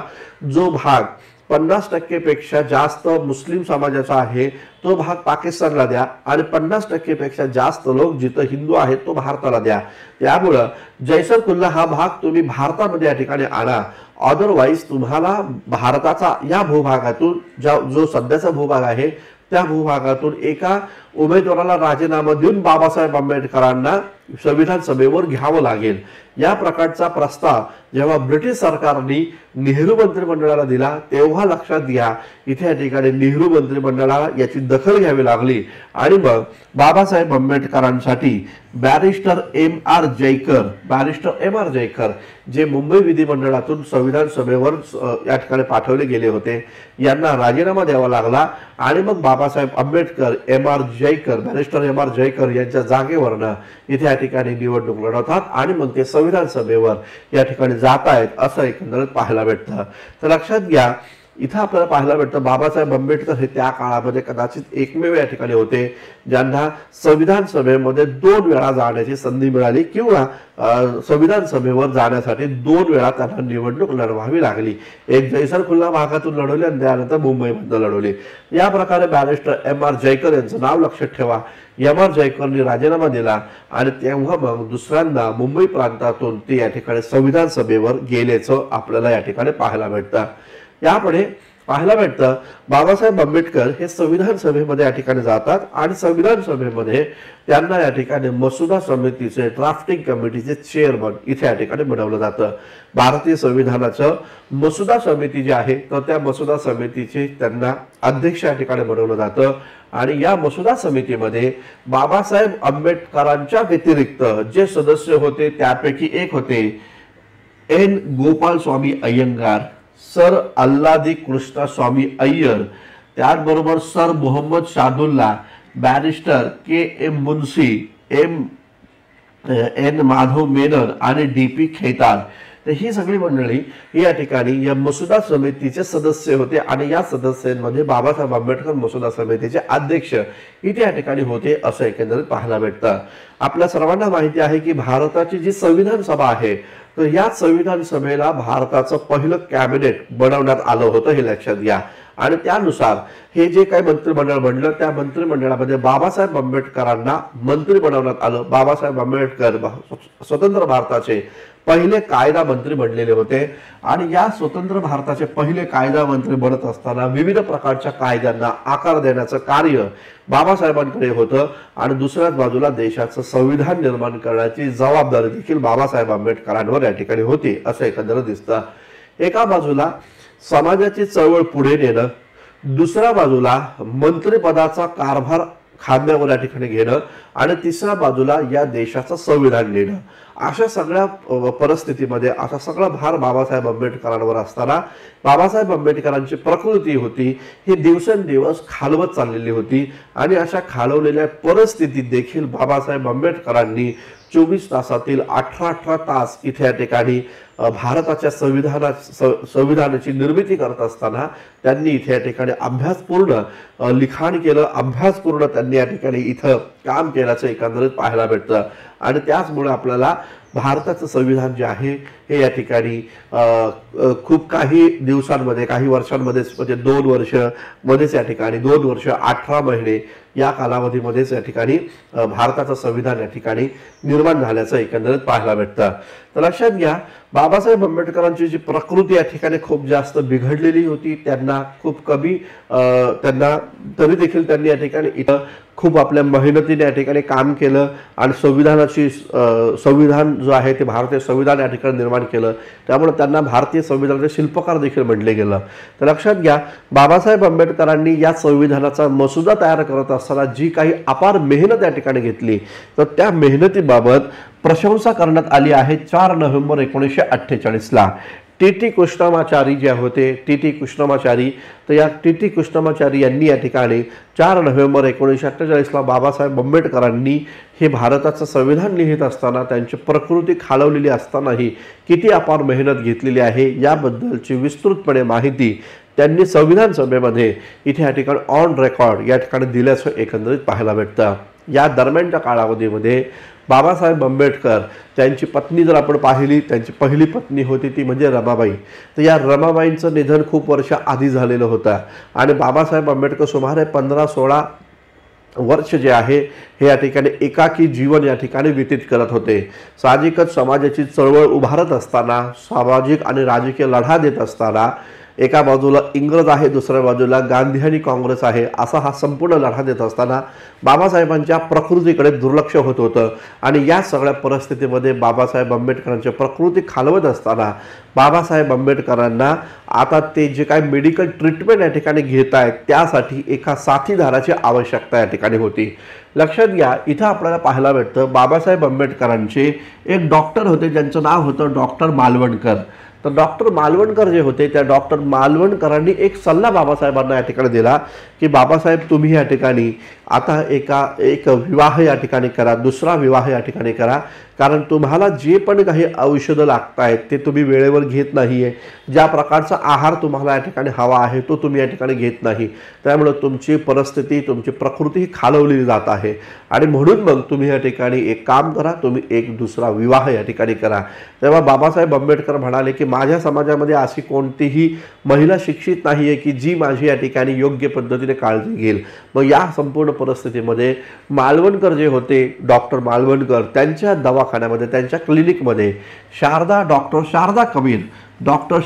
जो भाग 50% पेक्षा जास्त मुस्लिम समाजाचा आहे तो भाग पाकिस्तानला द्या आणि 50% पेक्षा जास्त लोक जिथं हिंदू आहेत तो भारताला द्या। त्यामुळं जैसर कुल्ला हा भाग तुम्ही भारतामध्ये या ठिकाणी आणा, अदरवाईज तुम्हाला भारताचा या भूभागातून जो सध्याचा भूभाग आहे त्या भूभागातून एका उमेदवाराला राजीनामा देऊन बाबासाहेब आंबेडकरांना संविधान सभेवर घ्यावं लागेल। या प्रकारचा प्रस्ताव जेव्हा ब्रिटिश सरकारने नेहरू मंत्रिमंडळाला दिला तेव्हा लक्षात घ्या इथे या ठिकाणी नेहरू मंत्रिमंडळाला याची दखल घ्यावी लागली आणि मग बाबासाहेब आंबेडकरांसाठी बॅरिस्टर एम आर जयकर जे मुंबई विधिमंडळातून संविधान सभेवर या ठिकाणी पाठवले गेले होते यांना राजीनामा द्यावा लागला आणि मग Babasaheb Ambedkar barrister M R Jayakar यांच्या जागेवरनं इथे या ठिकाणी निवडणूक लढवतात आणि मग ते संविधान सभेवर या ठिकाणी जात आहेत असं एकंदरीत पाहायला भेटतं। तर लक्षात घ्या इथं आपल्याला पाहायला भेटतं बाबासाहेब आंबेडकर हे त्या काळामध्ये कदाचित एकमेव या ठिकाणी होते ज्यांना संविधान सभेमध्ये 2 वेळा जाण्याची संधी मिळाली किंवा संविधान सभेवर जाण्यासाठी 2 वेळा त्यांना निवडणूक लढवावी लागली। एक जैसर खुल्ला भागातून लढवली आणि त्यानंतर मुंबईमधून लढवली। या प्रकारे बॅरिस्टर एम आर जयकर यांचं नाव लक्षात ठेवा। एम आर जयकरने राजीनामा दिला आणि तेव्हा मग दुसऱ्यांदा मुंबई प्रांतातून ते या ठिकाणी संविधान सभेवर गेल्याचं आपल्याला या ठिकाणी पाहायला भेटतं। यापुढे पाहायला भेटतं बाबासाहेब आंबेडकर हे संविधान सभेमध्ये या ठिकाणी जातात आणि संविधान सभेमध्ये त्यांना या ठिकाणी मसुदा समितीचे ड्राफ्टिंग कमिटीचे चेअरमन इथे या ठिकाणी बनवलं जातं। भारतीय संविधानाचं मसुदा समिती जी आहे तर त्या मसुदा समितीचे त्यांना अध्यक्ष या ठिकाणी बनवलं जातं आणि या मसुदा समितीमध्ये बाबासाहेब आंबेडकरांच्या व्यतिरिक्त जे सदस्य होते त्यापैकी एक होते एन गोपाल स्वामी अय्यंगार, सर अल्लादी कृष्णा स्वामी अय्यर, त्याचबरोबर सर मोहम्मद शादुल्ला, बॅरिस्टर के एम मुन्सी, एन माधव मेनन आणि डी.पी. खेतान। तर ही सगळी मंडळी या ठिकाणी या मसुदा समितीचे सदस्य होते आणि या सदस्यांमध्ये बाबासाहेब आंबेडकर मसुदा समितीचे अध्यक्ष इथे या ठिकाणी होते असं एकंदरीत पाहायला भेटतं। आपल्या सर्वांना माहिती आहे की भारताची जी संविधान सभा आहे तर या संविधान सभेला भारताचं पहिलं कॅबिनेट बनवण्यात आलं होतं हे लक्षात घ्या आणि त्यानुसार हे जे काही मंत्रिमंडळ बनलं त्या मंत्रिमंडळामध्ये बाबासाहेब आंबेडकरांना मंत्री बनवण्यात आलं। बाबासाहेब आंबेडकर स्वतंत्र भारताचे पहिले कायदा मंत्री बनलेले होते आणि या स्वतंत्र भारताचे पहिले कायदा मंत्री बनत असताना विविध प्रकारच्या कायद्यांना आकार देण्याचं कार्य बाबासाहेबांकडे होतं आणि दुसऱ्याच बाजूला देशाचं संविधान निर्माण करण्याची जबाबदारी देखील बाबासाहेब आंबेडकरांवर या ठिकाणी होती असं एकंदरीत दिसतं। एका बाजूला समाजाची चळवळ पुढे नेणं, दुसऱ्या बाजूला मंत्रिपदाचा कारभार खांद्यावर या ठिकाणी घेणं आणि तिसऱ्या बाजूला या देशाचं संविधान लिहिणं, अशा सगळ्या परिस्थितीमध्ये असा सगळा भार बाबासाहेब आंबेडकरांवर असताना बाबासाहेब आंबेडकरांची प्रकृती होती ही दिवसेंदिवस खालवत चाललेली होती आणि अशा खालवलेल्या परिस्थितीत देखील बाबासाहेब आंबेडकरांनी 24 तासातील 18 तास इथे या ठिकाणी भारताच्या संविधानाची निर्मिती करत असताना त्यांनी इथे या ठिकाणी अभ्यासपूर्ण लिखाण केलं, अभ्यासपूर्ण त्यांनी या ठिकाणी इथं काम केल्याचं एकंदरीत पाहायला भेटतं आणि त्याचमुळे आपल्याला भारताचं संविधान जे आहे हे या ठिकाणी खूप काही दिवसांमध्ये काही वर्षांमध्येच म्हणजे 2 वर्ष मध्येच या ठिकाणी 2 वर्ष 18 महिने या कालावधीमध्येच या ठिकाणी भारताचं संविधान या ठिकाणी निर्माण झाल्याचं एकंदरीत पाहायला भेटतं। तर लक्षात घ्या बाबासाहेब आंबेडकरांची जी प्रकृती या ठिकाणी खूप जास्त बिघडलेली होती, त्यांना खूप कमी तरी देखील त्यांनी या ठिकाणी इथं खूप आपल्या मेहनतीने या ठिकाणी काम केलं आणि संविधान जो आहे ते भारतीय संविधान या ठिकाणी निर्माण केलं, त्यामुळे त्यांना भारतीय संविधानाचे शिल्पकार देखील म्हटले गेलं। तर लक्षात घ्या बाबासाहेब आंबेडकरांनी या संविधानाचा मसुदा तयार करत असताना जी काही अपार मेहनत या ठिकाणी घेतली तर त्या मेहनतीबाबत प्रशंसा करण्यात आली आहे 4 नोव्हेंबर 1948 ला। टी.टी. कृष्णमाचारी जे होते टी.टी. कृष्णमाचारी, तर या टी.टी. कृष्णमाचारी यांनी या ठिकाणी 4 नोव्हेंबर 1948 ला बाबासाहेब आंबेडकरांनी हे भारताचं संविधान लिहित असताना त्यांची प्रकृती खालवलेली असतानाही किती अपार मेहनत घेतलेली आहे याबद्दलची विस्तृतपणे माहिती त्यांनी संविधान सभेमध्ये इथे या ठिकाणी ऑन रेकॉर्ड या ठिकाणी दिल्याचं एकंदरीत पाहायला भेटतं। या दरम्यानच्या कालावधीमध्ये बाबासाहेब आंबेडकर त्यांची पत्नी जर आपण पाहिली, त्यांची पहिली पत्नी होती ती म्हणजे रमाबाई. तर या रमाबाईंचं निधन खूप वर्ष आधी झालेलं होतं आणि बाबासाहेब आंबेडकर सुमारे 15-16 वर्ष जे आहे हे या ठिकाणी एकाकी जीवन या ठिकाणी व्यतीत करत होते. साहजिकच समाजाची चळवळ उभारत असताना, सामाजिक आणि राजकीय लढा देत असताना एका बाजूला इंग्रज आहे, दुसऱ्या बाजूला गांधी आणि काँग्रेस आहे, असा हा संपूर्ण लढा देत असताना बाबासाहेबांच्या प्रकृतीकडे दुर्लक्ष होत होतं आणि या सगळ्या परिस्थितीमध्ये बाबासाहेब आंबेडकरांची प्रकृती खालवत असताना बाबासाहेब आंबेडकरांना आता ते जे काही मेडिकल ट्रीटमेंट या ठिकाणी घेत आहेत त्यासाठी एका साथीदाराची आवश्यकता या ठिकाणी होती. लक्षात घ्या, इथं आपल्याला पाहायला भेटतं बाबासाहेब आंबेडकरांचे एक डॉक्टर होते ज्यांचं नाव होतं डॉक्टर मालवणकर. तर डॉक्टर मालवणकर जे होते त्या डॉक्टर मालवणकरांनी एक सल्ला बाबासाहेबांना या ठिकाणी दिला की बाबासाहेब तुम्ही या ठिकाणी आता एक विवाह या ठिकाणी करा, दुसरा विवाह या ठिकाणी करा, कारण तुम्हाला जे पण काही औषधं लागत आहेत ते तुम्ही वेळेवर घेत नाही आहे, ज्या प्रकारचा आहार तुम्हाला या ठिकाणी हवा आहे तो तुम्ही या ठिकाणी घेत नाही, त्यामुळे तुमची परिस्थिती, तुमची प्रकृती ही खालवली जात आहे आणि म्हणून मग तुम्ही या ठिकाणी एक काम करा, तुम्ही एक दुसरा विवाह या ठिकाणी करा. तेव्हा बाबासाहेब आंबेडकर म्हणाले की माझ्या समाजामध्ये अशी कोणतीही महिला शिक्षित नाही आहे की जी माझी या ठिकाणी योग्य पद्धतीने काळजी घेईल. मग या संपूर्ण परिस्थितीमध्ये मालवणकर जे होते, डॉक्टर मालवणकर, त्यांच्या दवाखान्यामध्ये, त्यांच्या क्लिनिकमध्ये डॉक्टर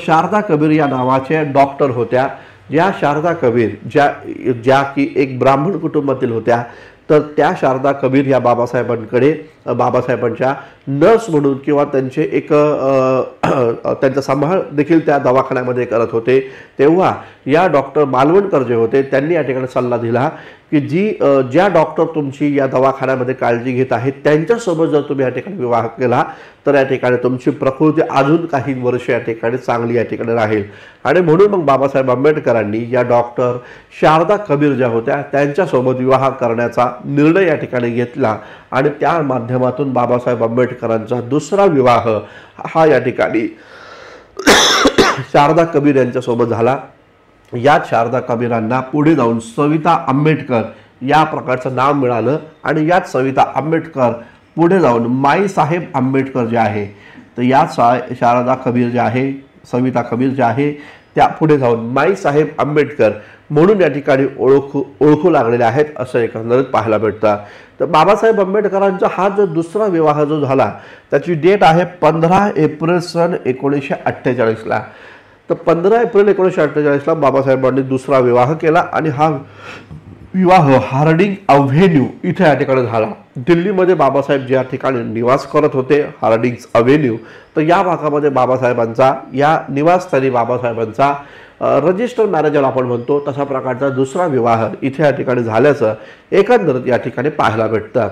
शारदा कबीर या नावाच्या डॉक्टर होत्या. ज्या शारदा कबीर ज्या की एक ब्राह्मण कुटुंबातील होत्या. तर त्या शारदा कबीर या बाबासाहेबांच्या नर्स म्हणून किंवा त्यांचे एक त्यांचा सांभाळ देखील त्या दवाखान्यामध्ये करत होते. तेव्हा या डॉक्टर मालवणकर जे होते त्यांनी या ठिकाणी सल्ला दिला की ज्या डॉक्टर तुमची या दवाखान्यामध्ये काळजी घेत आहेत त्यांच्यासोबत जर तुम्ही या ठिकाणी विवाह केला तर या ठिकाणी तुमची प्रकृती अजून काही वर्ष या ठिकाणी चांगली या ठिकाणी राहील. आणि म्हणून मग बाबासाहेब आंबेडकरांनी या डॉक्टर शारदा कबीर ज्या होत्या त्यांच्यासोबत विवाह करण्याचा निर्णय या ठिकाणी घेतला आणि त्या माध्यमातून बाबासाहेब आंबेडकरांचा दुसरा विवाह हा या ठिकाणी शारदा कबीर यांच्यासोबत झाला. या शारदा कबीरांना पुढे जाऊन सविता आंबेडकर या प्रकारचं नाव मिळालं आणि याच सविता आंबेडकर पुढे जाऊन माईसाहेब आंबेडकर जे आहे, तर या शारदा कबीर जे आहे, सविता कबीर जे आहे, त्या पुढे जाऊन माईसाहेब आंबेडकर म्हणून या ठिकाणी ओळखू लागलेले आहेत असं एकंदरीत पाहायला भेटतं. तर बाबासाहेब आंबेडकरांचा हा जो दुसरा विवाह जो झाला त्याची डेट आहे 15 एप्रिल सन 1948ला. तर 15 एप्रिल 1948ला बाबासाहेबांनी दुसरा विवाह केला आणि हा विवाह हार्डिंग अव्हेन्यू इथे या ठिकाणी झाला. दिल्लीमध्ये बाबासाहेब ज्या ठिकाणी निवास करत होते, हार्डिंग अव्हेन्यू, तर या भागामध्ये बाबासाहेबांचा, या निवासस्थानी बाबासाहेबांचा रजिस्टर मॅरेजर आपण म्हणतो तशा प्रकारचा दुसरा विवाह इथे या ठिकाणी झाल्याचं एकंदरीत या ठिकाणी पाहायला भेटतं.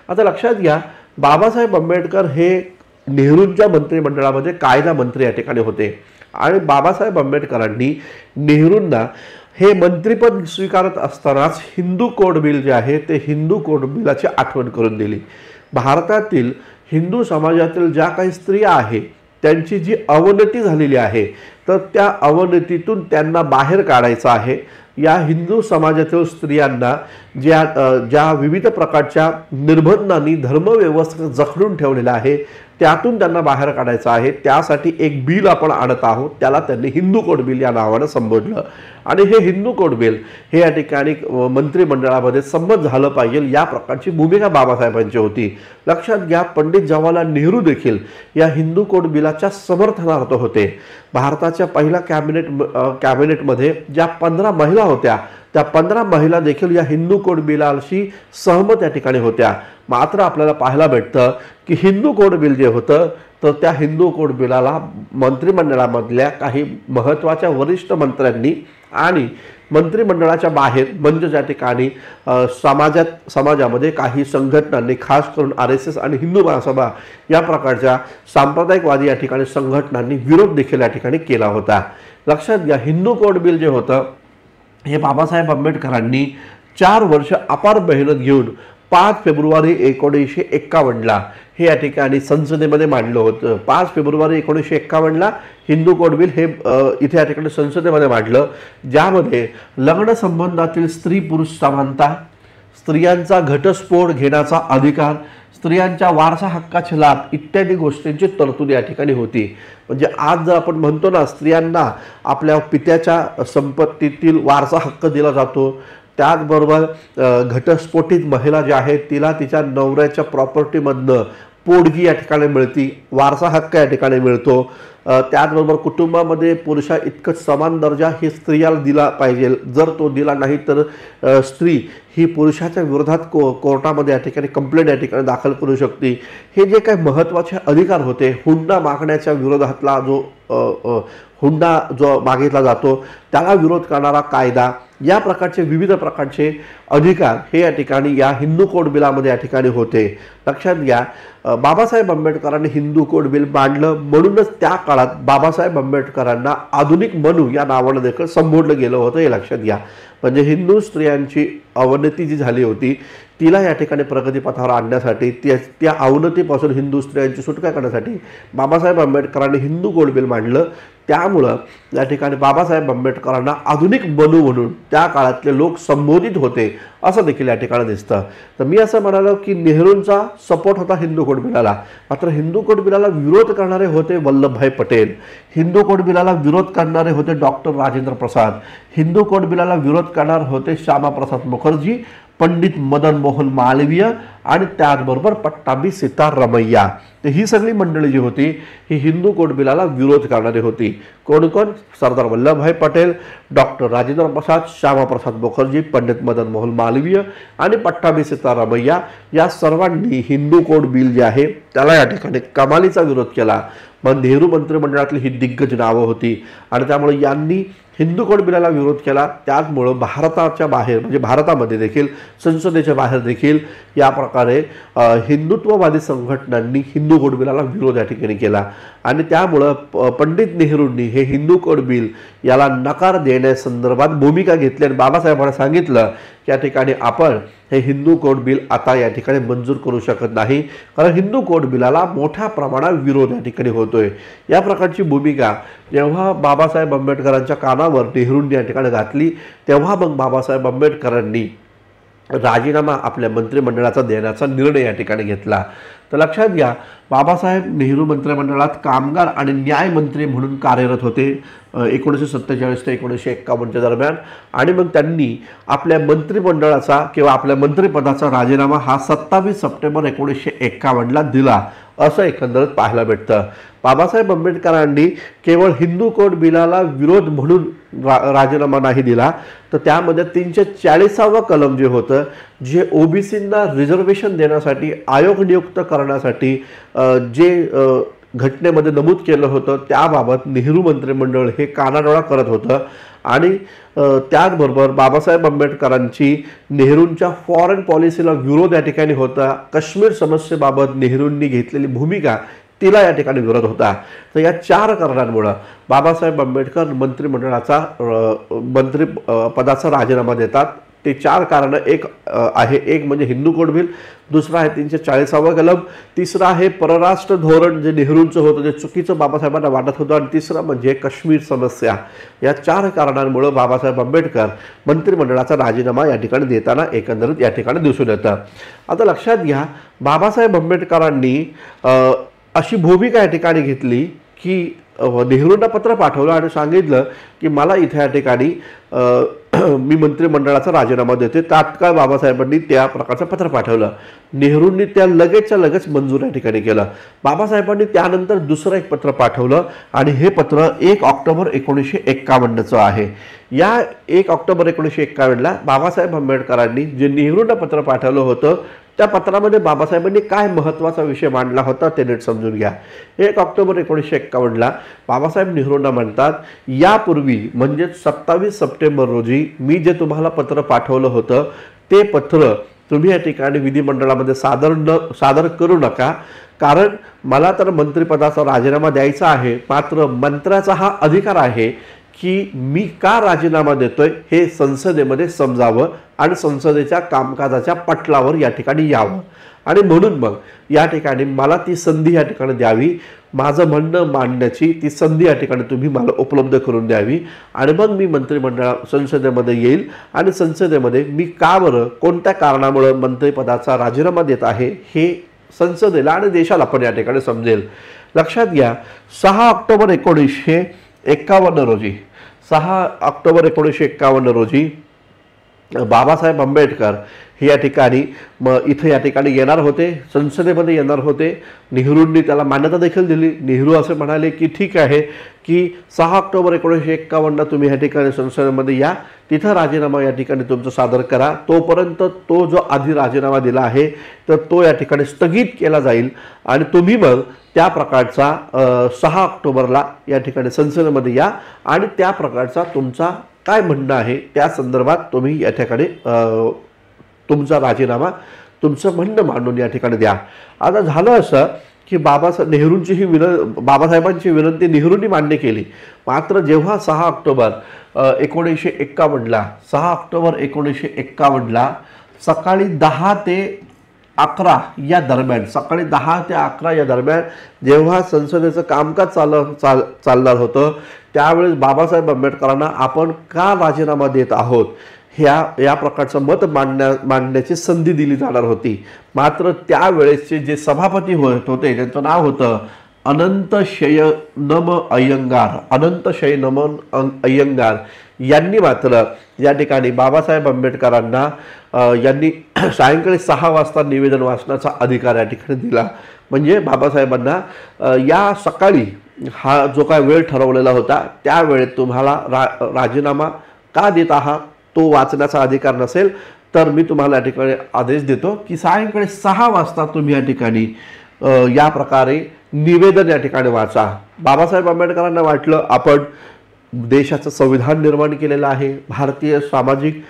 आता लक्षात घ्या, बाबासाहेब आंबेडकर हे नेहरूंच्या मंत्रिमंडळामध्ये कायदा मंत्री या ठिकाणी होते आणि बाबासाहेब आंबेडकरांनी नेहरूंना हे मंत्रिपद स्वीकारत असतानाच हिंदू कोड बिल जे आहे ते हिंदू कोड बिलाची आठवण करून दिली. भारतातील हिंदू समाजातील ज्या काही स्त्रिया आहेत त्यांची जी अवनती झालेली आहे तर त्या अवनतीतून त्यांना बाहेर काढायचं आहे. या हिंदू समाजातील स्त्रियांना ज्या विविध प्रकारच्या निर्बंधांनी धर्मव्यवस्था जखडून ठेवलेला आहे त्यातून त्यांना बाहेर काढायचं आहे. त्यासाठी एक बिल आपण आणत आहोत, त्याला त्यांनी हिंदू कोड बिल या नावानं संबोधलं आणि हे हिंदू कोड बिल हे या ठिकाणी मंत्रिमंडळामध्ये संमत झालं पाहिजे या प्रकारची भूमिका बाबासाहेबांची होती. लक्षात घ्या, पंडित जवाहरलाल नेहरू देखील या हिंदू कोड बिलाच्या समर्थनार्थ होते. भारताच्या पहिल्या कॅबिनेटमध्ये ज्या 15 महिला होत्या त्या 15 महिला देखील या हिंदू कोड बिलाशी सहमत या ठिकाणी होत्या. मात्र आपल्याला पाहायला भेटतं की हिंदू कोड बिल जे होतं तर त्या हिंदू कोड बिलाला मंत्रिमंडळामधल्या काही महत्त्वाच्या वरिष्ठ मंत्र्यांनी आणि मंत्रिमंडळाच्या बाहेर म्हणजे ज्या ठिकाणी समाजामध्ये काही संघटनांनी, खास करून RSS आणि हिंदू महासभा या प्रकारच्या सांप्रदायिकवादी या ठिकाणी संघटनांनी विरोध देखील या ठिकाणी केला होता. लक्षात घ्या, हिंदू कोड बिल जे होतं हे बाबासाहेब आंबेडकरांनी 4 वर्ष अपार मेहनत घेऊन 5 फेब्रुवारी 1951ला हे या ठिकाणी संसदेमध्ये मांडलं होतं. 5 फेब्रुवारी 1951ला हिंदू कोड बिल हे इथे या ठिकाणी संसदेमध्ये मांडलं, ज्यामध्ये लग्न संबंधातील स्त्री पुरुष समानता, स्त्रियांचा घटस्फोट घेण्याचा अधिकार, स्त्रियांच्या वारसा हक्काचे लाभ इत्यादी गोष्टींची तरतूद या ठिकाणी होती. म्हणजे आज जर आपण म्हणतो ना, स्त्रियांना आपल्या पित्याच्या संपत्तीतील वारसा हक्क दिला जातो, त्याचबरोबर घटस्फोटित महिला जी आहे तिला तिच्या नवऱ्याच्या प्रॉपर्टीमधनं पोटगी या ठिकाणी मिळती, वारसा हक्क या ठिकाणी मिळतो. त्याचबरोबर कुटुंबामध्ये पुरुषा इतकंच समान दर्जा ही स्त्रियाला दिला पाहिजे. जर तो दिला नाही तर स्त्री ही पुरुषाच्या विरोधात कोर्टामध्ये या ठिकाणी कंप्लेंट या ठिकाणी दाखल करू शकते. हे जे काही महत्त्वाचे अधिकार होते, हुंडा मागण्याच्या विरोधातला जो हुंडा जो मागितला जातो त्याला विरोध करणारा कायदा, या प्रकारचे विविध प्रकारचे अधिकार हे या ठिकाणी या हिंदू कोड बिलामध्ये या ठिकाणी होते. लक्षात घ्या, बाबासाहेब आंबेडकरांनी हिंदू कोड बिल मांडलं, म्हणूनच त्या काळात बाबासाहेब आंबेडकरांना आधुनिक मनू या नावानं देखील संबोधलं गेलं होतं, हे लक्षात घ्या. म्हणजे हिंदू स्त्रियांची अवनती जी झाली होती तिला या ठिकाणी प्रगतीपथावर आणण्यासाठी, त्या अवनतीपासून हिंदू स्त्रियांची सुटका करण्यासाठी बाबासाहेब आंबेडकरांनी हिंदू कोड बिल मांडलं. त्यामुळं या ठिकाणी बाबासाहेब आंबेडकरांना आधुनिक मनू म्हणून त्या काळातले लोक संबोधित होते असं देखील या ठिकाणी दिसतं. तर मी असं म्हणालो की नेहरूंचा सपोर्ट होता हिंदू कोड बिलाला, मात्र हिंदू कोड बिलाला विरोध करणारे होते वल्लभभाई पटेल, हिंदू कोड बिलाला विरोध करणारे होते डॉक्टर राजेंद्र प्रसाद, हिंदू कोड बिलाला विरोध करणारे होते श्यामाप्रसाद मुखर्जी, पंडित मदन मोहन मालवीय आणि त्याचबरोबर पट्टाभी सीतारामय्या. तर ही सगळी मंडळी जी होती ही हिंदू कोड बिलाला विरोध करणारी होती. कोण कोण? सरदार वल्लभभाई पटेल, डॉक्टर राजेंद्र प्रसाद, श्यामाप्रसाद मुखर्जी, पंडित मदन मोहन मालवीय आणि पट्टाभी सीतारामय्या या सर्वांनी हिंदू कोड बिल जे आहे त्याला या ठिकाणी कमालीचा विरोध केला. मग नेहरू मंत्रिमंडळातली ही दिग्गज नावं होती आणि त्यामुळे यांनी हिंदू कोड बिलाला विरोध केला. त्याचमुळं भारताच्या बाहेर म्हणजे भारतामध्ये देखील संसदेच्या बाहेर देखील या प्रकारे हिंदुत्ववादी संघटनांनी हिंदू कोड बिलाला विरोध या ठिकाणी केला आणि त्यामुळं पंडित नेहरूंनी हे हिंदू कोड बिल याला नकार देण्यासंदर्भात भूमिका घेतली आणि बाबासाहेबांना सांगितलं की या ठिकाणी आपण हे हिंदू कोड बिल आता या ठिकाणी मंजूर करू शकत नाही, कारण हिंदू कोड बिलाला मोठ्या प्रमाणात विरोध या ठिकाणी होतोय. या प्रकारची भूमिका जेव्हा बाबासाहेब आंबेडकरांच्या कानावर नेहरूंनी या ठिकाणी घातली तेव्हा मग बाबासाहेब आंबेडकरांनी राजीनामा आपल्या मंत्रिमंडळाचा देण्याचा निर्णय या ठिकाणी घेतला. तर लक्षात घ्या, बाबासाहेब नेहरू मंत्रिमंडळात कामगार आणि न्याय मंत्री म्हणून कार्यरत होते 1947 ते 1951च्या दरम्यान आणि मग त्यांनी आपल्या मंत्रिमंडळाचा किंवा आपल्या मंत्रिपदाचा राजीनामा हा 27 सप्टेंबर 1951ला दिला असं एकंदरीत पाहायला भेटतं. बाबासाहेब आंबेडकरांनी केवळ हिंदू कोड बिलाला विरोध म्हणून राजीनामा नाही दिला, तर त्यामध्ये 340वा कलम जे होतं, जे ओबीसींना रिझर्वेशन देण्यासाठी आयोग नियुक्त करण्यासाठी जे घटनेमध्ये नमूद केलं होतं त्याबाबत नेहरू मंत्रिमंडळ हे कानाडोळा करत होतं आणि त्याचबरोबर बाबासाहेब आंबेडकरांची नेहरूंच्या फॉरेन पॉलिसीला विरोध या ठिकाणी होता. काश्मीर समस्येबाबत नेहरूंनी घेतलेली भूमिका तिला या ठिकाणी विरोध होता. तर या 4 कारणांमुळे बाबासाहेब आंबेडकर मंत्रिमंडळाचा मंत्रिपदाचा राजीनामा देतात. ते 4 कारणं एक आहे, एक म्हणजे हिंदू कोड बिल, दुसरा आहे 340वा कलम, तिसरा आहे परराष्ट्र धोरण जे नेहरूंचं होतं जे चुकीचं बाबासाहेबांना वाटत होतं आणि तिसरं म्हणजे काश्मीर समस्या. या 4 कारणांमुळे बाबासाहेब आंबेडकर मंत्रिमंडळाचा राजीनामा या ठिकाणी देताना एकंदरीत या ठिकाणी दिसून येतं. आता लक्षात घ्या, बाबासाहेब आंबेडकरांनी अशी भूमिका या ठिकाणी घेतली की नेहरूंना पत्र पाठवलं आणि सांगितलं की मला इथे या ठिकाणी मी मंत्रिमंडळाचा राजीनामा देते. तात्काळ बाबासाहेबांनी त्या प्रकारचं पत्र पाठवलं. नेहरूंनी त्या लगेचच्या लगेच मंजूर या ठिकाणी केलं. बाबासाहेबांनी त्यानंतर दुसरं एक पत्र पाठवलं आणि हे पत्र 1 ऑक्टोबर 1951चं आहे. या 1 ऑक्टोबर 1951ला बाबासाहेब आंबेडकरांनी जे नेहरूंना पत्र पाठवलं होतं त्या पत्रामध्ये बाबासाहेबांनी काय महत्त्वाचा विषय मांडला होता ते नीट समजून घ्या. 1 ऑक्टोबर 1951ला बाबासाहेब नेहरूंना म्हणतात, यापूर्वी म्हणजे 27 सप्टेंबर रोजी मी जे तुम्हाला पत्र पाठवलं होतं ते पत्र तुम्ही या ठिकाणी विधिमंडळामध्ये सादर करू नका, कारण मला तर मंत्रिपदाचा राजीनामा द्यायचा आहे, मात्र मंत्र्याचा हा अधिकार आहे की मी का राजीनामा देतोय हे संसदेमध्ये समजावं आणि संसदेच्या कामकाजाच्या पटलावर या ठिकाणी यावं आणि म्हणून मग या ठिकाणी मला ती संधी या ठिकाणी द्यावी, माझं म्हणणं मांडण्याची ती संधी या ठिकाणी तुम्ही मला उपलब्ध करून द्यावी आणि मग मी संसदेमध्ये येईल आणि संसदेमध्ये मी का बरं कोणत्या कारणामुळे मंत्रिपदाचा राजीनामा देत आहे हे संसदेला आणि देशाला पण या ठिकाणी समजेल. लक्षात घ्या, 6 ऑक्टोबर 1951 रोजी 6 ऑक्टोबर 1951 रोजी बाबासाहेब आंबेडकर हे या ठिकाणी इथं या ठिकाणी येणार होते, संसदेमध्ये येणार होते. नेहरूंनी त्याला मान्यता देखील दिली. नेहरू असे म्हणाले की ठीक आहे की 6 ऑक्टोबर 1951 तुम्ही या ठिकाणी संसदेमध्ये या, तिथं राजीनामा या ठिकाणी तुमचं सादर करा. तोपर्यंत तो जो आधी राजीनामा दिला आहे तर तो या ठिकाणी स्थगित केला जाईल आणि तुम्ही मग त्या प्रकारचा 6 ऑक्टोबरला या ठिकाणी संसदेमध्ये या आणि त्या प्रकारचा तुमचा काय म्हणणं आहे त्या संदर्भात तुम्ही या ठिकाणी तुमचा राजीनामा, तुमचं म्हणणं मांडून या ठिकाणी द्या. आता झालं असं की नेहरूंची ही बाबासाहेबांची विनंती नेहरूंनी मान्य केली. मात्र जेव्हा 6 ऑक्टोबर 1951ला सकाळी 10 ते 11 या दरम्यान जेव्हा संसदेचं कामकाज चालणार होतं त्यावेळेस बाबासाहेब आंबेडकरांना आपण का राजीनामा देत आहोत या प्रकारचं मत मांडण्याची संधी दिली जाणार होती. मात्र त्यावेळेसचे जे सभापती होते त्यांचं नाव होतं अनंत शयनम अय्यंगार यांनी मात्र या ठिकाणी बाबासाहेब आंबेडकरांना यांनी सायंकाळी 6 वाजता निवेदन वाचण्याचा अधिकार या ठिकाणी दिला. म्हणजे बाबासाहेबांना या सकाळी हा जो काय वेळ ठरवलेला होता त्या वेळेत तुम्हाला राजीनामा का देत आहात तो वाचण्याचा अधिकार नसेल तर मी तुम्हाला या ठिकाणी आदेश देतो की सायंकाळी 6 वाजता तुम्ही या ठिकाणी या प्रकारे निवेदन या ठिकाणी वाचा. बाबासाहेब आंबेडकरांना वाटलं आपण देशाचं संविधान निर्माण केलेलं आहे, भारतीय सामाजिक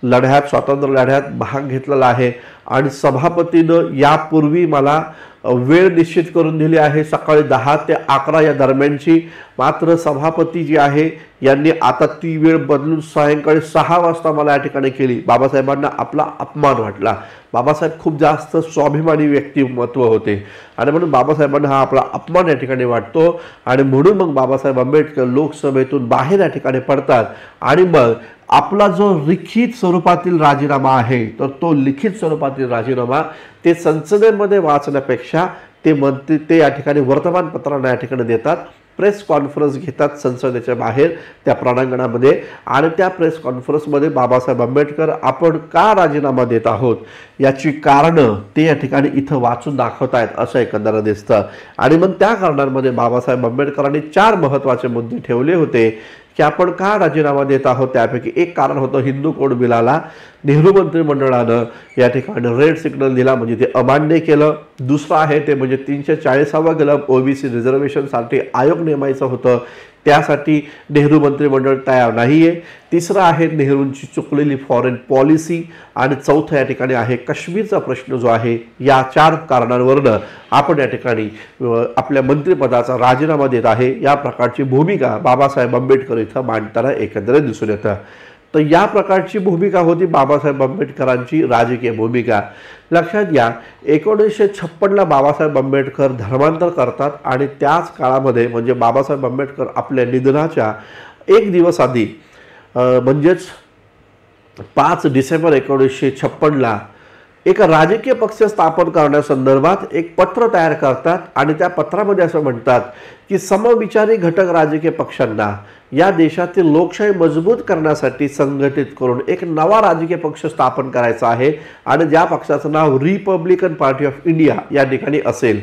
लढ्यात, स्वातंत्र्य लढ्यात भाग घेतलेला आहे आणि सभापतीनं यापूर्वी मला वेळ निश्चित करून दिली आहे सकाळी 10 ते 11 या दरम्यानची. मात्र सभापती जी आहे यांनी आता ती वेळ बदलून सायंकाळी 6 वाजता मला या ठिकाणी केली. बाबासाहेबांना आपला अपमान वाटला. बाबासाहेब खूप जास्त स्वाभिमानी व्यक्तिमत्व होते आणि म्हणून बाबासाहेबांना हा आपला अपमान या ठिकाणी वाटतो आणि म्हणून मग बाबासाहेब आंबेडकर लोकसभेतून बाहेर या ठिकाणी पडतात आणि मग आपला जो लिखित स्वरूपातील राजीनामा आहे तर तो लिखित स्वरूपातील राजीनामा ते संसदेमध्ये वाचण्यापेक्षा ते या ठिकाणी वर्तमानपत्रांना या ठिकाणी देतात. प्रेस कॉन्फरन्स घेतात संसदेच्या बाहेर त्या प्रांगणामध्ये आणि त्या प्रेस कॉन्फरन्समध्ये बाबासाहेब आंबेडकर आपण का राजीनामा देत आहोत याची कारणं ते या ठिकाणी इथं वाचून दाखवतायत असं एकंदर दिसतं. आणि मग त्या कारणांमध्ये बाबासाहेब आंबेडकरांनी 4 महत्त्वाचे मुद्दे ठेवले होते की आपण का राजीनामा देत आहोत. त्यापैकी एक कारण होतं हिंदू कोड बिलाला नेहरू मंत्रिमंडळानं या ठिकाणी रेड सिग्नल दिला म्हणजे ते अमान्य केलं. दुसरं आहे ते म्हणजे 340वा कलम ओबीसी रिझर्वेशनसाठी आयोग नेमायचं होतं त्यासाठी नेहरू मंत्रिमंडळ तयार नाहीये. तिसरं आहे नेहरूंची चुकलेली फॉरेन पॉलिसी आणि चौथं या ठिकाणी आहे काश्मीरचा प्रश्न जो आहे. या 4 कारणांवरनं आपण या ठिकाणी आपल्या मंत्रिपदाचा राजीनामा देत आहे या प्रकारची भूमिका बाबासाहेब आंबेडकर इथं मांडताना एकंदरीत दिसून येतं. तर या प्रकारची भूमिका होती बाबासाहेब आंबेडकरांची राजकीय भूमिका. लक्षात घ्या 1956ला बाबासाहेब आंबेडकर धर्मांतर करतात आणि त्याच काळामध्ये म्हणजे बाबासाहेब आंबेडकर आपल्या निधनाच्या 1 दिवस आधी म्हणजेच 5 डिसेंबर 1956ला एक राजकीय पक्ष स्थापन करण्यासंदर्भात एक पत्र तयार करतात आणि त्या पत्रामध्ये असं म्हणतात की समविचारी घटक राजकीय पक्षांना या देशातील लोकशाही मजबूत करण्यासाठी संघटित करून एक नवा राजकीय पक्ष स्थापन करायचा आहे आणि ज्या पक्षाचं नाव रिपब्लिकन पार्टी ऑफ इंडिया या ठिकाणी असेल.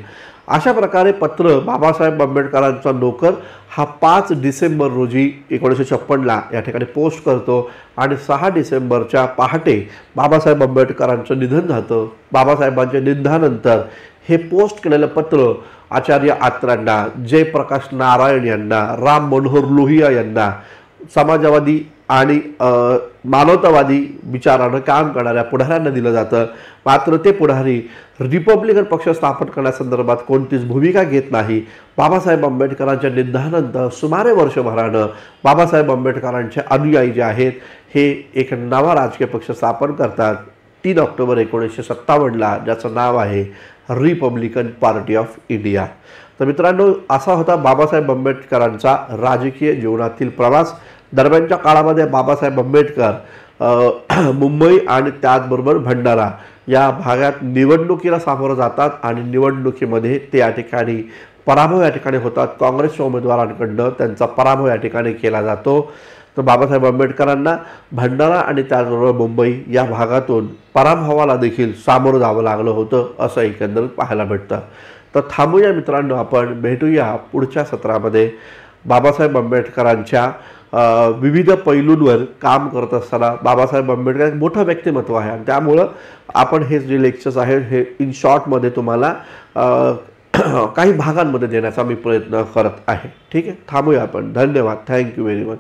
अशा प्रकारे पत्र बाबासाहेब आंबेडकरांचा नोकर हा 5 डिसेंबर रोजी 1956ला या ठिकाणी पोस्ट करतो आणि 6 डिसेंबरच्या पहाटे बाबासाहेब आंबेडकरांचं निधन झालं. बाबासाहेबांच्या निधनानंतर हे पोस्ट केलेलं पत्र आचार्य आत्रांना, जयप्रकाश नारायण यांना, राम मनोहर लोहिया यांना, समाजवादी आणि मानवतावादी विचारानं काम करणाऱ्या पुढाऱ्यांना दिलं जातं. मात्र ते पुढारी रिपब्लिकन पक्ष स्थापन करण्यासंदर्भात कोणतीच भूमिका घेत नाही. बाबासाहेब आंबेडकरांच्या निधनानंतर सुमारे वर्षभरानं बाबासाहेब आंबेडकरांचे अनुयायी जे आहेत हे एक नवा राजकीय पक्ष स्थापन करतात 3 ऑक्टोबर 1957ला ज्याचं नाव आहे रिपब्लिकन पार्टी ऑफ इंडिया. तर मित्रांनो असा होता बाबासाहेब आंबेडकरांचा राजकीय जीवनातील प्रवास. दरम्यानच्या काळामध्ये बाबासाहेब आंबेडकर मुंबई आणि त्याचबरोबर भंडारा या भागात निवडणुकीला सामोरं जातात आणि निवडणुकीमध्ये ते या ठिकाणी पराभव या ठिकाणी होतात। काँग्रेसच्या उमेदवारांकडनं त्यांचा पराभव या ठिकाणी केला जातो। तर बाबासाहेब आंबेडकरांना भंडारा आणि त्याचबरोबर मुंबई या भागातून पराभवाला देखील सामोरं जावं लागलं होतं असं एकंदरीत पाहायला भेटतं। तर थांबूया मित्रांनो, आपण भेटूया पुढच्या सत्रामध्ये बाबासाहेब आंबेडकरांच्या विविध पैलूंवर काम करत असताना। बाबासाहेब आंबेडकर एक मोठं व्यक्तिमत्व आहे आणि त्यामुळं आपण हे जे लेक्चर्स आहेत हे इन शॉर्टमध्ये तुम्हाला काही भागांमध्ये देण्याचा मी प्रयत्न करत आहे। ठीक आहे, थांबूया आपण। धन्यवाद, थँक्यू व्हेरी मच।